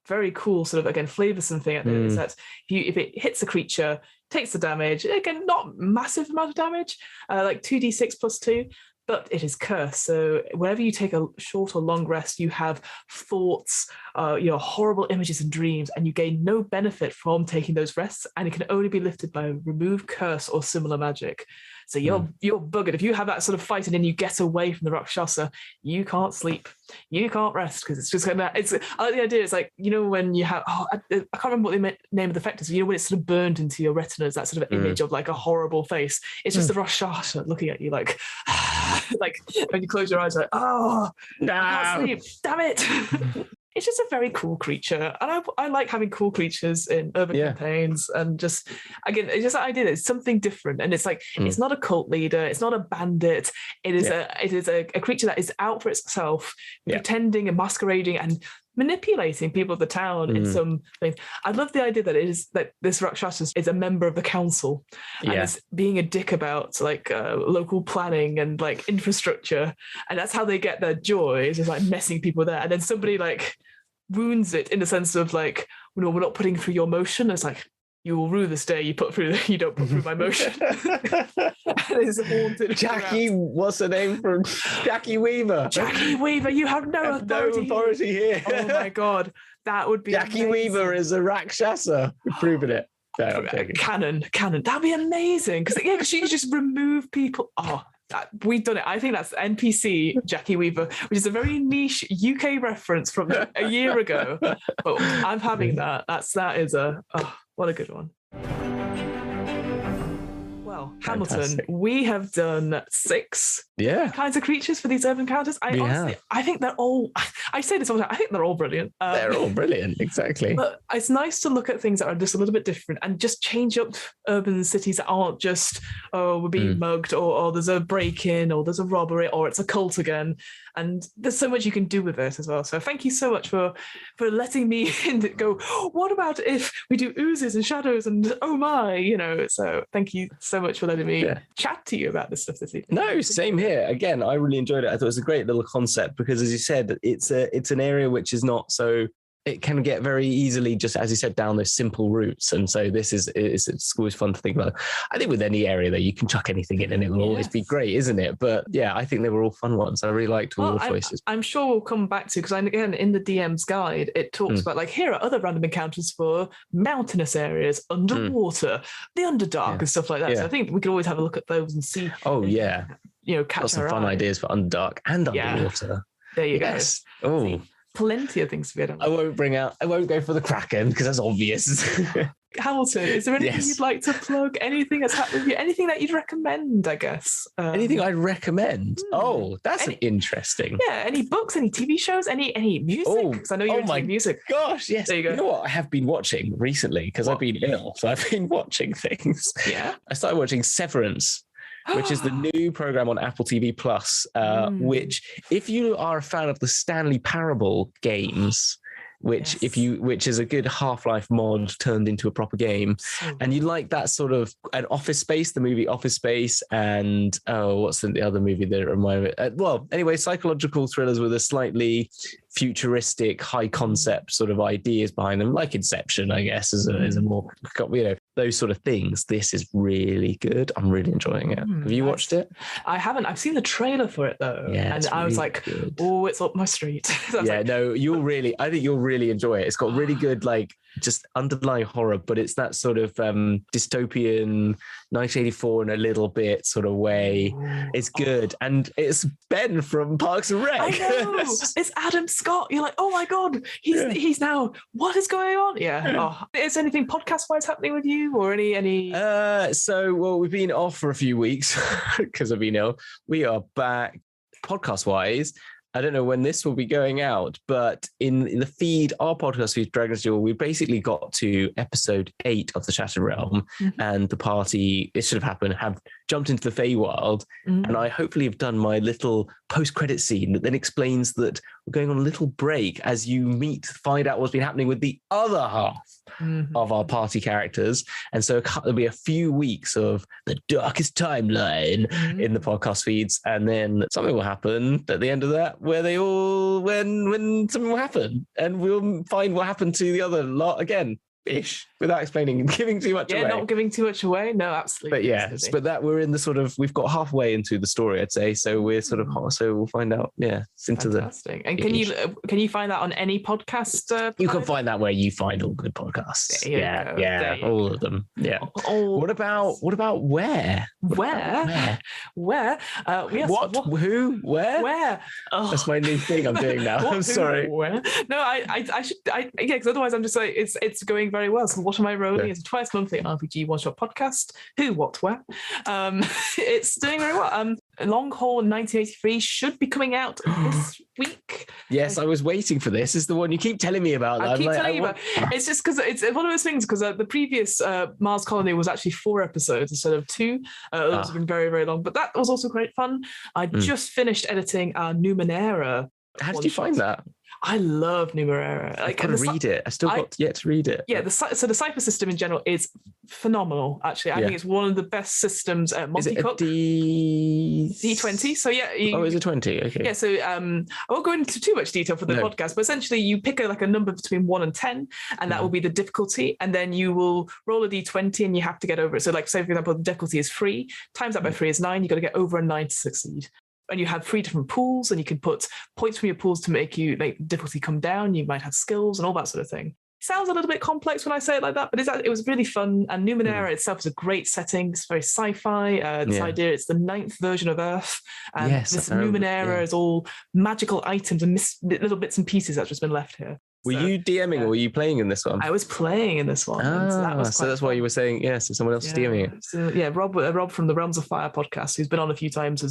very cool sort of, again, flavoursome thing at the end is that if it hits a creature, takes the damage, again, not massive amount of damage, like 2d6 plus 2, but it is cursed. So whenever you take a short or long rest, you have thoughts, horrible images and dreams, and you gain no benefit from taking those rests, and it can only be lifted by remove curse or similar magic. So you're buggered. If you have that sort of fight and then you get away from the Rakshasa, you can't sleep. You can't rest because it's just I like the idea. It's like, when you have, I can't remember what the name of the effect is. When it's sort of burned into your retinas, that sort of image of like a horrible face. It's just the Rakshasa looking at you like, like when you close your eyes, like, oh, no. I can't sleep. Damn it. It's just a very cool creature. And I like having cool creatures in urban campaigns. And just, again, it's just that idea that it's something different. And it's like, it's not a cult leader. It's not a bandit. It is a creature that is out for itself, pretending and masquerading and manipulating people of the town in some things. I love the idea that this Rakshasa is a member of the council and is being a dick about like local planning and like infrastructure, and that's how they get their joy, is just like messing people there. And then somebody like wounds it in the sense of like, we're not putting through your motion. It's like, you will rue this day you don't put through my motion. It's haunted. Jackie, what's her name from Jackie Weaver? Jackie Weaver, you have no authority here. Oh my God, that would be Jackie amazing. Weaver is a Rakshasa. We've proven it. No, canon. That'd be amazing because she could just remove people. Oh, we've done it. I think that's NPC Jackie Weaver, which is a very niche UK reference from a year ago. But I'm having that. That is what a good one. Well, Hamilton, we have done 6 kinds of creatures for these urban characters. I think they're all, I say this all the time, I think they're all brilliant. They're all brilliant, exactly. But it's nice to look at things that are just a little bit different and just change up urban cities that aren't just, we're being mugged, or there's a break-in, or there's a robbery, or it's a cult again. And there's so much you can do with it as well. So thank you so much for letting me go, what about if we do oozes and shadows and oh my, so thank you so much for letting me chat to you about this stuff this evening. No, same here. Again, I really enjoyed it. I thought it was a great little concept because, as you said, it's an area which is not so, it can get very easily, just as you said, down those simple routes. And so it's always fun to think about. I think with any area though, you can chuck anything in and it will always be great, isn't it? But yeah, I think they were all fun ones. I really liked all the choices. I'm sure we'll come back to, because again, in the DM's guide, it talks about like, here are other random encounters for mountainous areas, underwater, the Underdark and stuff like that. So I think we could always have a look at those and see. Oh yeah. Catch lots of fun ideas for Underdark and underwater. There you go. Oh. Plenty of things to get on. I won't go for the Kraken because that's obvious. Hamilton, is there anything you'd like to plug? Anything that's happened with you? Anything that you'd recommend, I guess? Anything I'd recommend? Oh, that's interesting. Yeah, any books, any TV shows, any music? Because I know you're into music. Gosh, yes. There you go. You know what I have been watching recently? Because I've been ill, so I've been watching things. Yeah. I started watching Severance, which is the new program on Apple TV Plus, which, if you are a fan of the Stanley Parable games, which is a good Half-Life mod turned into a proper game, and you like that sort of an Office Space, the movie Office Space, and what's the other movie that reminded me? Well, anyway, psychological thrillers with a slightly futuristic, high concept sort of ideas behind them, like Inception, I guess, is a more, those sort of things. This is really good. I'm really enjoying it. Have you watched it? I haven't. I've seen the trailer for it though, and I was like, good. Oh, it's up my street. I think you'll really enjoy it. It's got really good, just underlying horror, but it's that sort of dystopian 1984 in a little bit sort of way. It's good. And it's Ben from Parks and Rec. I know. It's Adam Scott. You're like, oh my God, he's now, what is going on? Is anything podcast wise happening with you, or any well, we've been off for a few weeks because I've been ill. We are back podcast wise. I don't know when this will be going out, but in the feed, our podcast feed, Dragon's Duel, we basically got to episode 8 of the Shattered Realm, and the party, it should have happened, have jumped into the Feywild, and I hopefully have done my little post-credit scene that then explains that we're going on a little break as you find out what's been happening with the other half of our party characters. And so there'll be a few weeks of the darkest timeline in the podcast feeds, and then something will happen at the end of that where when something will happen, and we'll find what happened to the other lot again. Ish, without explaining and giving too much away. Yeah, not giving too much away. No, absolutely. But but that we're in the sort of, we've got halfway into the story, I'd say. So we're sort of, so we'll find out. Yeah, it's into fantastic. And can you find that on any podcast? You can find that where you find all good podcasts. Yeah, all of them. Yeah. What about where? Where? Who? Where? Oh. That's my new thing I'm doing now. I'm sorry. Where? No, I should. Because otherwise I'm just like, it's going very well. So what am I rolling? It's a twice monthly RPG one-shot podcast. Who, what, where? It's doing very well. Long Haul 1983 should be coming out this week. Yes, I was waiting for this. It's the one you keep telling me about. I keep telling you about. It's just because it's one of those things, because the previous Mars Colony was actually 4 episodes instead of 2. Those have been very, very long, but that was also great fun. I just finished editing our Numenera. How did you find that? I love Numenera. I've got to read it. I still got yet to read it. Yeah, so the Cypher system in general is phenomenal, actually. I think it's one of the best systems at Monty Cook. D20. So yeah. Is it 20? Okay. Yeah, so I won't go into too much detail for the podcast, but essentially you pick a number between 1 and 10, and that will be the difficulty, and then you will roll a D20 and you have to get over it. So say, for example, the difficulty is 3, times that by 3 is 9, you've got to get over a 9 to succeed. And you have 3 different pools, and you can put points from your pools to make difficulty come down. You might have skills and all that sort of thing. Sounds a little bit complex when I say it like that, but it was really fun. And Numenera itself is a great setting. It's very sci-fi. This idea, it's the 9th version of Earth. And this Numenera is all magical items and little bits and pieces that's just been left here. Were you DMing or were you playing in this one? I was playing in this one. So that's why you were saying yes. So someone else is DMing it. So Rob from the Realms of Fire podcast, who's been on a few times,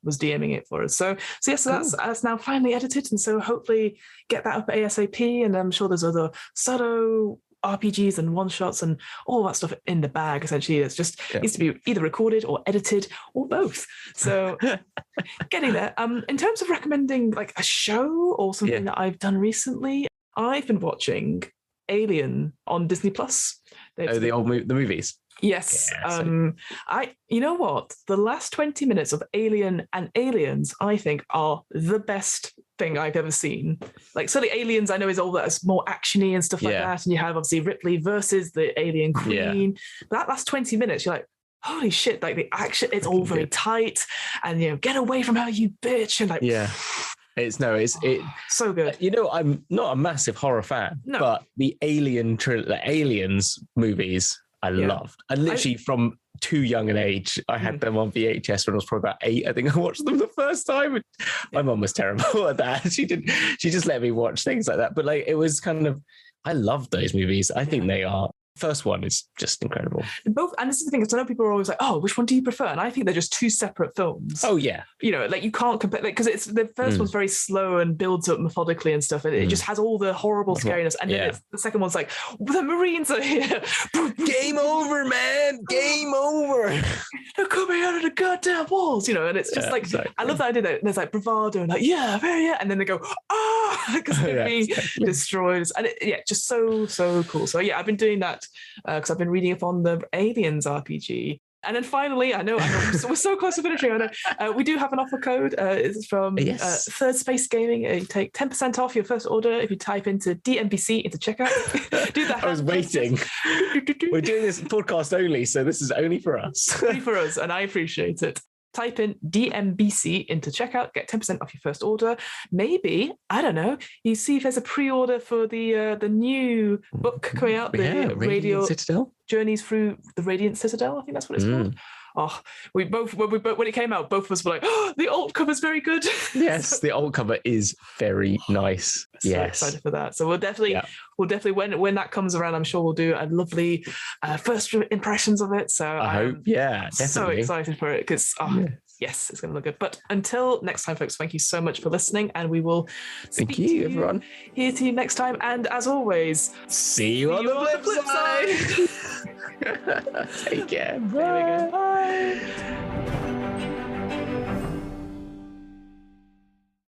was DMing it for us. So that's now finally edited, and so hopefully get that up ASAP. And I'm sure there's other solo RPGs and one shots and all that stuff in the bag. Essentially, it's just needs to be either recorded or edited or both. So getting there. In terms of recommending like a show or something that I've done recently, I've been watching Alien on Disney Plus. The movies. Yes. You know what? The last 20 minutes of Alien and Aliens, I think, are the best thing I've ever seen. Like, certainly Aliens, I know, is all that is more actiony and stuff like that. And you have obviously Ripley versus the alien queen. Yeah. But that last 20 minutes, you're like, holy shit, like the action, it's all very tight. And, get away from her, you bitch. And like, It's so good. I'm not a massive horror fan, but the Aliens movies I loved. And literally from too young an age, I had them on VHS when I was probably about 8. I think I watched them the first time. My mum was terrible at that. She just let me watch things like that. But like, it was kind of, I loved those movies. I think they are. First one is just incredible. Both, and this is the thing, because I know people are always like, "Oh, which one do you prefer?" And I think they're just two separate films. Oh yeah, like you can't compare, because it's the first one's very slow and builds up methodically and stuff, and it just has all the horrible scariness. And then the second one's like, "The Marines are here, game over, man, game over. They're coming out of the goddamn walls," And it's just I love that idea that there's like bravado and like and then they go because they're being destroyed, and just so cool. So I've been doing that. Because I've been reading up on the Aliens RPG. And then finally, I know we're so close to finishing. I know we do have an offer code. It's from Third Space Gaming. You take 10% off your first order if you type into DMBC into checkout. Do that. I was waiting. We're doing this podcast only, so this is only for us. Only for us, and I appreciate it. Type in DMBC into checkout, get 10% off your first order. Maybe, I don't know, you see if there's a pre-order for the new book coming out, the Radio Citadel? Journeys Through the Radiant Citadel, I think that's what it's called. Oh, when it came out, both of us were like, "Oh, the alt cover's very good." Yes, the alt cover is very nice. So excited for that. So we'll definitely when that comes around, I'm sure we'll do a lovely first impressions of it. So I hope, definitely. So excited for it because yes, it's going to look good. But until next time, folks, thank you so much for listening, and we will thank you, everyone. Here to you next time, and as always, see you on the flip side. Take care. Bye.